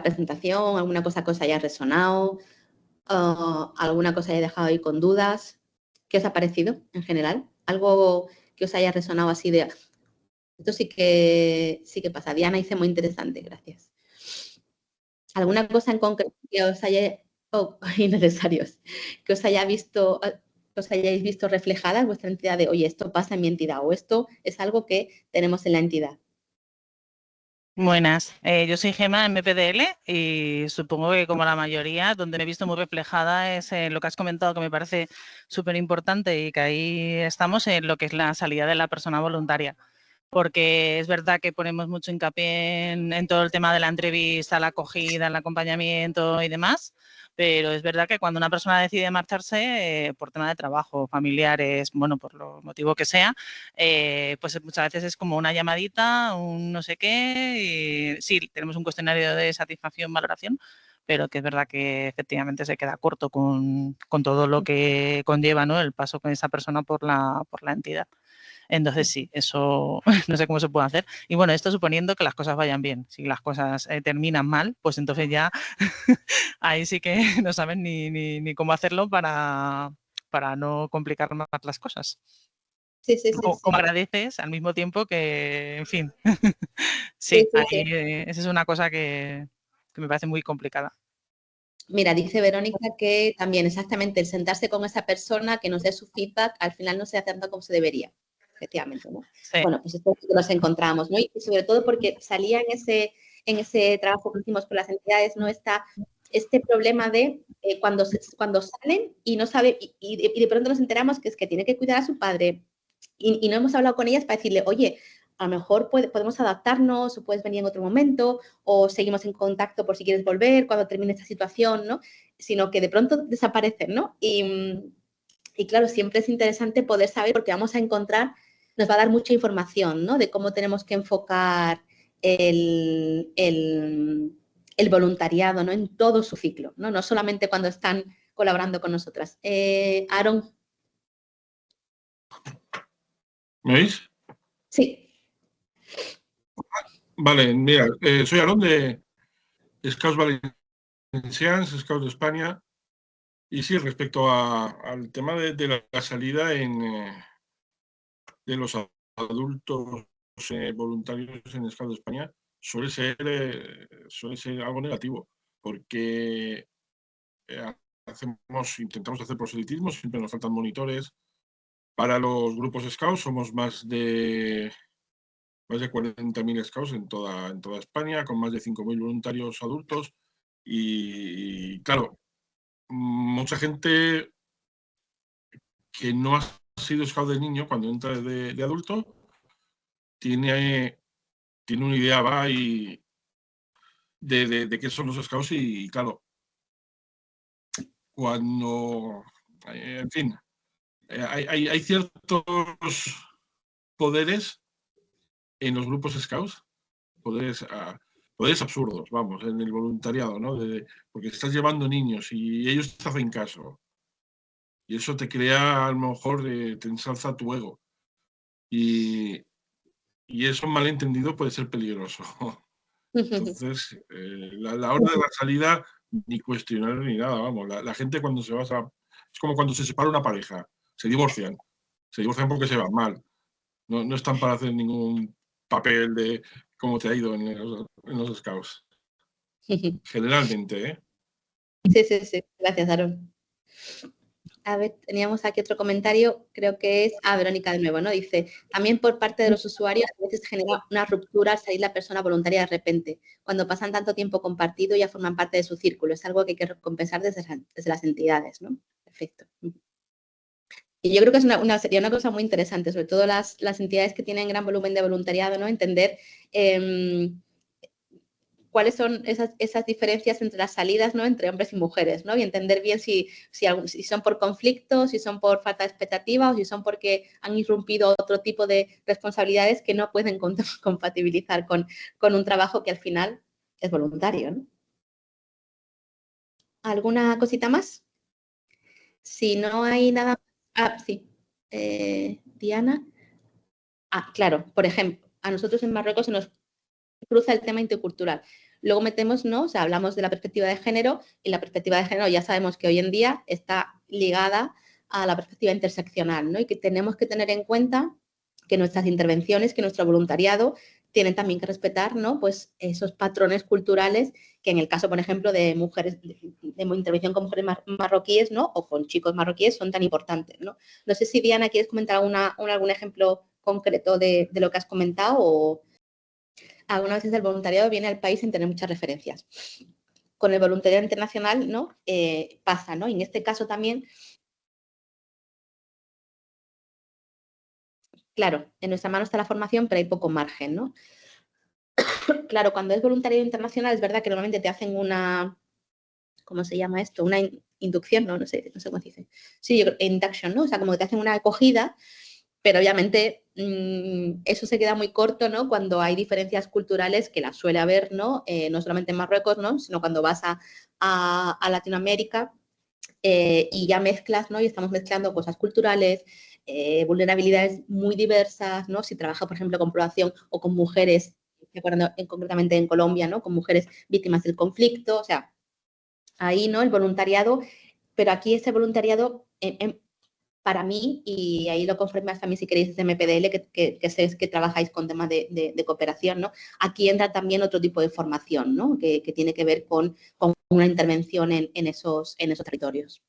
presentación, alguna cosa que os haya resonado, alguna cosa haya dejado ahí con dudas. ¿Qué os ha parecido en general? Algo que os haya resonado así de... Esto sí que pasa. Diana dice muy interesante, gracias. ¿Alguna cosa en concreto que os haya... innecesarios. Que os hayáis visto reflejada en vuestra entidad de, oye, esto pasa en mi entidad o esto es algo que tenemos en la entidad? Buenas, yo soy Gema MPDL y supongo que como la mayoría, donde me he visto muy reflejada es en lo que has comentado que me parece súper importante y que ahí estamos en lo que es la salida de la persona voluntaria. Porque es verdad que ponemos mucho hincapié en todo el tema de la entrevista, la acogida, el acompañamiento y demás, pero es verdad que cuando una persona decide marcharse por tema de trabajo, familiares, bueno, por lo motivo que sea, pues muchas veces es como una llamadita, un no sé qué, y sí, tenemos un cuestionario de satisfacción, valoración, pero que es verdad que efectivamente se queda corto con todo lo que conlleva, ¿no?, el paso con esa persona por la entidad. Entonces sí, eso no sé cómo se puede hacer. Y bueno, esto suponiendo que las cosas vayan bien. Si las cosas terminan mal, pues entonces ya ahí sí que no saben ni cómo hacerlo para no complicar más las cosas. Sí. Como agradeces al mismo tiempo que, en fin. Sí. Esa es una cosa que me parece muy complicada. Mira, dice Verónica que también exactamente el sentarse con esa persona que nos dé su feedback, al final no se hace tanto como se debería, efectivamente, ¿no? Sí. Bueno, pues esto es lo que nos encontramos, ¿no? Y sobre todo porque salía en ese trabajo que hicimos con las entidades, ¿no? Este problema de cuando salen y no sabe, y de pronto nos enteramos que es que tiene que cuidar a su padre y no hemos hablado con ellas para decirle, oye, a lo mejor podemos adaptarnos o puedes venir en otro momento o seguimos en contacto por si quieres volver cuando termine esta situación, ¿no? Sino que de pronto desaparecen, ¿no? Y claro, siempre es interesante poder saber porque vamos a encontrar, nos va a dar mucha información, ¿no? De cómo tenemos que enfocar el voluntariado, ¿no? En todo su ciclo, ¿no? No solamente cuando están colaborando con nosotras. Aaron. ¿Me oís? Sí. Vale, mira, soy Aaron de Scouts Valencians, Scouts de España. Y sí, respecto al tema de la salida de los adultos voluntarios en Scouts de España, suele ser algo negativo, porque intentamos hacer proselitismo, siempre nos faltan monitores. Para los grupos Scouts somos más de más de 40.000 scouts en toda España, con más de 5.000 voluntarios adultos. Y claro, mucha gente que no ha sido scout de niño, cuando entra de adulto, tiene una idea de qué son los scouts y claro, cuando, en fin, hay ciertos poderes en los grupos scouts, poderes absurdos, vamos, en el voluntariado, ¿no? Porque estás llevando niños y ellos te hacen caso. Y eso te crea, a lo mejor, te ensalza tu ego. Y eso malentendido puede ser peligroso. Entonces, la hora de la salida, ni cuestionar ni nada, vamos. La gente cuando se va es como cuando se separa una pareja, se divorcian porque se van mal. No están para hacer ningún papel de cómo te ha ido en los scouts. Generalmente, ¿eh? Sí. Gracias, Aaron. A ver, teníamos aquí otro comentario, creo que es Verónica de nuevo, ¿no? Dice, también por parte de los usuarios a veces genera una ruptura al salir la persona voluntaria de repente. Cuando pasan tanto tiempo compartido ya forman parte de su círculo. Es algo que hay que recompensar desde las entidades, ¿no? Perfecto. Y yo creo que sería una cosa muy interesante, sobre todo las entidades que tienen gran volumen de voluntariado, ¿no? Entender cuáles son esas diferencias entre las salidas, ¿no? Entre hombres y mujeres, ¿no? Y entender bien si son por conflicto, si son por falta de expectativa o si son porque han irrumpido otro tipo de responsabilidades que no pueden compatibilizar con un trabajo que al final es voluntario, ¿no? ¿Alguna cosita más? Si no hay nada... sí. Diana. Claro, por ejemplo, a nosotros en Marruecos se nos cruza el tema intercultural. Luego metemos, ¿no? O sea, hablamos de la perspectiva de género y la perspectiva de género ya sabemos que hoy en día está ligada a la perspectiva interseccional, ¿no? Y que tenemos que tener en cuenta que nuestras intervenciones, que nuestro voluntariado tienen también que respetar, ¿no? Pues esos patrones culturales que en el caso, por ejemplo, de mujeres, de intervención con mujeres marroquíes, ¿no? O con chicos marroquíes son tan importantes, ¿no? No sé si, Diana, ¿quieres comentar algún ejemplo concreto de lo que has comentado o... Algunas veces el voluntariado viene al país sin tener muchas referencias. Con el voluntariado internacional, ¿no? Pasa, ¿no? Y en este caso también, claro, en nuestra mano está la formación, pero hay poco margen, ¿no? Claro, cuando es voluntariado internacional es verdad que normalmente te hacen una, ¿cómo se llama esto? Una inducción, ¿no? No sé cómo se dice. Sí, induction, ¿no? O sea, como que te hacen una acogida, pero obviamente eso se queda muy corto, ¿no? Cuando hay diferencias culturales, que las suele haber, ¿no? No solamente en Marruecos, ¿no? Sino cuando vas a Latinoamérica y ya mezclas, ¿no? Y estamos mezclando cosas culturales, vulnerabilidades muy diversas, ¿no? Si trabaja, por ejemplo, con población o con mujeres, concretamente en Colombia, ¿no? Con mujeres víctimas del conflicto, o sea, ahí, ¿no? El voluntariado, pero aquí ese voluntariado... para mí, y ahí lo confirmas también si queréis desde MPDL, que sé que trabajáis con temas de cooperación, ¿no? Aquí entra también otro tipo de formación, ¿no? Que tiene que ver con una intervención en esos territorios.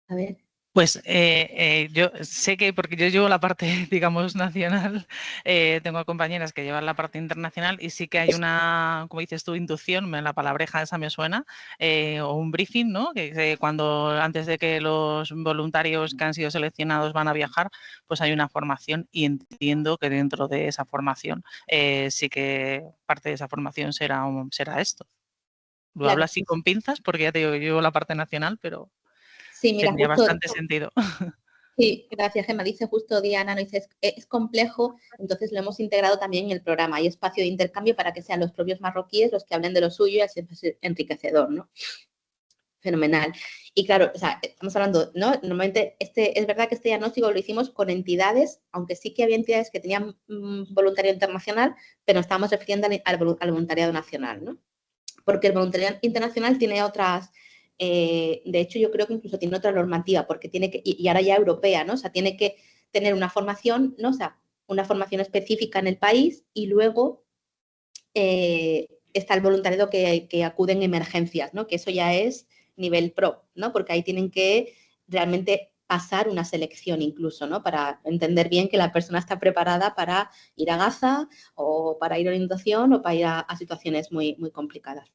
A ver. Pues yo sé que, porque yo llevo la parte, digamos, nacional, tengo compañeras que llevan la parte internacional y sí que hay una, como dices tú, inducción, la palabreja esa me suena, o un briefing, ¿no? Que cuando antes de que los voluntarios que han sido seleccionados van a viajar, pues hay una formación y entiendo que dentro de esa formación sí que parte de esa formación será esto. Lo Claro. hablo así con pinzas porque ya te digo, yo llevo la parte nacional, pero... Sí, mira, tenía justo, bastante sentido. Sí, gracias, Gemma. Dice justo Diana, ¿no? Dice, es complejo, entonces lo hemos integrado también en el programa. Hay espacio de intercambio para que sean los propios marroquíes los que hablen de lo suyo y así es enriquecedor, ¿no? Fenomenal. Y claro, o sea, estamos hablando, ¿no? Normalmente es verdad que este diagnóstico lo hicimos con entidades, aunque sí que había entidades que tenían voluntariado internacional, pero nos estábamos refiriendo al voluntariado nacional, ¿no? Porque el voluntariado internacional tiene otras... de hecho, yo creo que incluso tiene otra normativa, porque tiene que, y ahora ya europea, ¿no? O sea, tiene que tener una formación, ¿no? O sea, una formación específica en el país y luego está el voluntariado que acude en emergencias, ¿no? Que eso ya es nivel pro, ¿no? Porque ahí tienen que realmente pasar una selección incluso, ¿no? Para entender bien que la persona está preparada para ir a Gaza o para ir a orientación o para ir a situaciones muy, muy complicadas.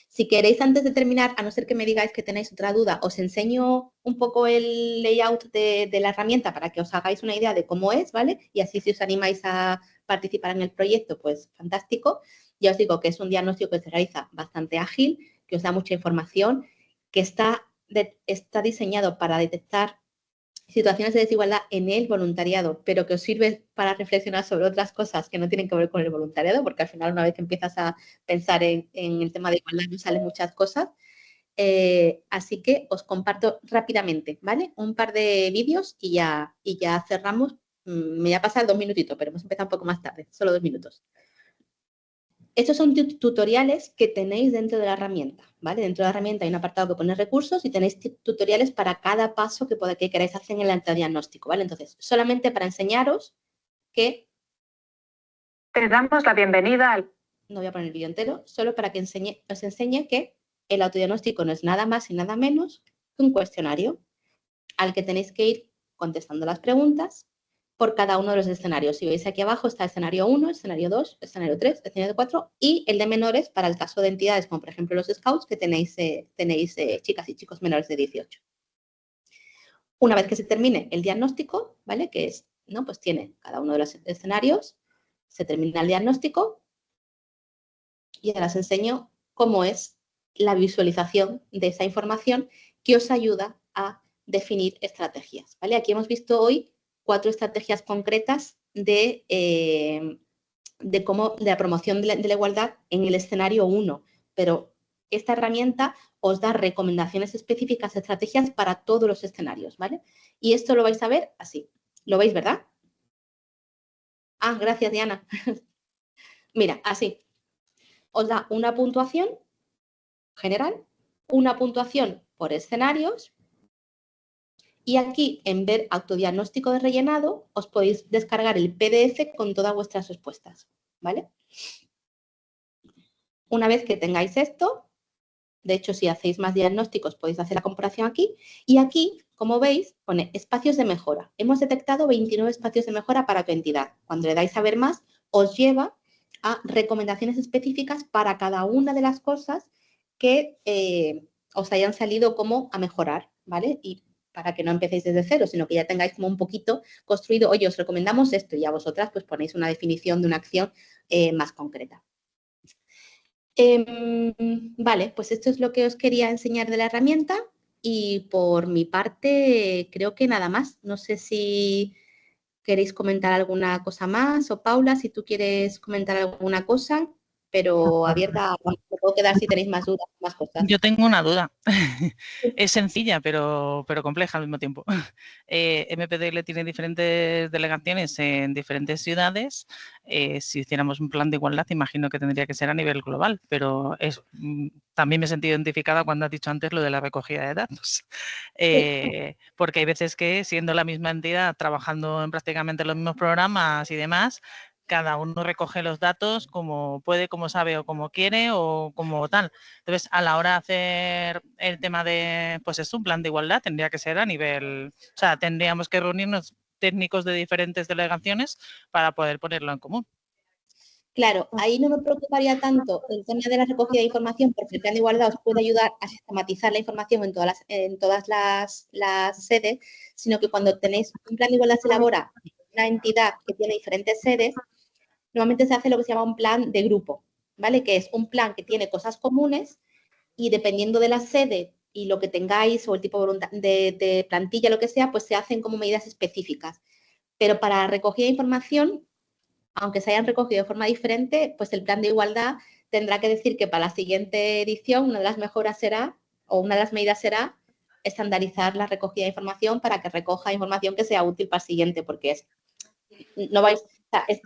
Si queréis, antes de terminar, a no ser que me digáis que tenéis otra duda, os enseño un poco el layout de la herramienta para que os hagáis una idea de cómo es, ¿vale? Y así si os animáis a participar en el proyecto, pues fantástico. Ya os digo que es un diagnóstico que se realiza bastante ágil, que os da mucha información, que está diseñado para detectar situaciones de desigualdad en el voluntariado, pero que os sirve para reflexionar sobre otras cosas que no tienen que ver con el voluntariado, porque al final una vez que empiezas a pensar en el tema de igualdad nos salen muchas cosas. Así que os comparto rápidamente, ¿vale? Un par de vídeos y ya cerramos. Me voy a pasar 2 minutitos, pero hemos empezado un poco más tarde, solo 2 minutos. Estos son tutoriales que tenéis dentro de la herramienta, ¿vale? Dentro de la herramienta hay un apartado que pone recursos y tenéis tutoriales para cada paso que queráis hacer en el autodiagnóstico, ¿vale? Entonces, solamente para enseñaros que... Te damos la bienvenida al... No voy a poner el vídeo entero, solo para que os enseñe que el autodiagnóstico no es nada más y nada menos que un cuestionario al que tenéis que ir contestando las preguntas por cada uno de los escenarios. Si veis aquí abajo está el escenario 1, escenario 2, escenario 3, escenario 4 y el de menores para el caso de entidades como por ejemplo los Scouts que tenéis chicas y chicos menores de 18. Una vez que se termine el diagnóstico, ¿vale? Que es, ¿no? Pues tiene cada uno de los escenarios, se termina el diagnóstico y ahora os enseño cómo es la visualización de esa información que os ayuda a definir estrategias, ¿vale? Aquí hemos visto hoy 4 estrategias concretas de la promoción de la igualdad en el escenario 1, pero esta herramienta os da recomendaciones específicas, estrategias para todos los escenarios, ¿vale? Y esto lo vais a ver así. ¿Lo veis, verdad? Ah, gracias, Diana. Mira, así. Os da una puntuación general, una puntuación por escenarios. Y aquí, en ver autodiagnóstico de rellenado, os podéis descargar el PDF con todas vuestras respuestas, ¿vale? Una vez que tengáis esto, de hecho, si hacéis más diagnósticos, podéis hacer la comparación aquí. Y aquí, como veis, pone espacios de mejora. Hemos detectado 29 espacios de mejora para tu entidad. Cuando le dais a ver más, os lleva a recomendaciones específicas para cada una de las cosas que os hayan salido como a mejorar, ¿vale? Y para que no empecéis desde cero, sino que ya tengáis como un poquito construido, oye, os recomendamos esto y a vosotras pues ponéis una definición de una acción más concreta. Vale, pues esto es lo que os quería enseñar de la herramienta y por mi parte creo que nada más. No sé si queréis comentar alguna cosa más o Paula, si tú quieres comentar alguna cosa, pero abierta, me puedo quedar si tenéis más dudas, más cosas. Yo tengo una duda. Es sencilla, pero compleja al mismo tiempo. MPDL tiene diferentes delegaciones en diferentes ciudades. Si hiciéramos un plan de igualdad, imagino que tendría que ser a nivel global, pero también me he sentido identificada cuando has dicho antes lo de la recogida de datos. Porque hay veces que, siendo la misma entidad, trabajando en prácticamente los mismos programas y demás, cada uno recoge los datos como puede, como sabe o como quiere o como tal. Entonces, a la hora de hacer el tema de, pues es un plan de igualdad, tendría que ser a nivel, o sea, tendríamos que reunirnos técnicos de diferentes delegaciones para poder ponerlo en común. Claro, ahí no me preocuparía tanto el tema de la recogida de información, porque el plan de igualdad os puede ayudar a sistematizar la información en todas las sedes, sino que cuando tenéis un plan de igualdad se elabora una entidad que tiene diferentes sedes, normalmente se hace lo que se llama un plan de grupo, ¿vale? Que es un plan que tiene cosas comunes y dependiendo de la sede y lo que tengáis o el tipo de plantilla, lo que sea, pues se hacen como medidas específicas. Pero para recogida de información, aunque se hayan recogido de forma diferente, pues el plan de igualdad tendrá que decir que para la siguiente edición una de las mejoras será, o una de las medidas será, estandarizar la recogida de información para que recoja información que sea útil para el siguiente, porque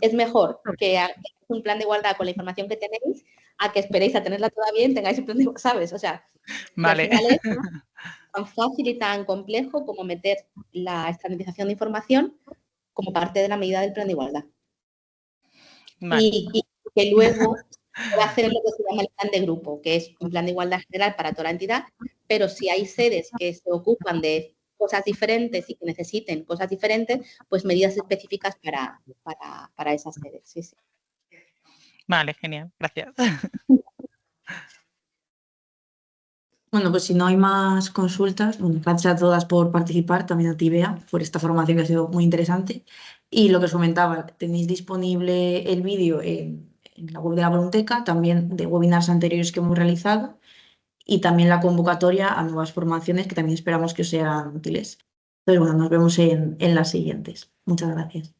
es mejor que hagáis un plan de igualdad con la información que tenéis a que esperéis a tenerla toda bien, tengáis un plan de igualdad, ¿sabes? O sea, vale. Al final es tan fácil y tan complejo como meter la estandarización de información como parte de la medida del plan de igualdad. Vale. Y que luego se va a hacer lo que se llama el plan de grupo, que es un plan de igualdad general para toda la entidad, pero si hay sedes que se ocupan de cosas diferentes y que necesiten cosas diferentes, pues medidas específicas para esas sedes. Sí, sí. Vale, genial, gracias. Bueno, pues si no hay más consultas, bueno, gracias a todas por participar, también a ti, Bea, por esta formación que ha sido muy interesante. Y lo que os comentaba, tenéis disponible el vídeo en la web de la Volunteca, también de webinars anteriores que hemos realizado, y también la convocatoria a nuevas formaciones que también esperamos que os sean útiles. Entonces, bueno, nos vemos en las siguientes. Muchas gracias.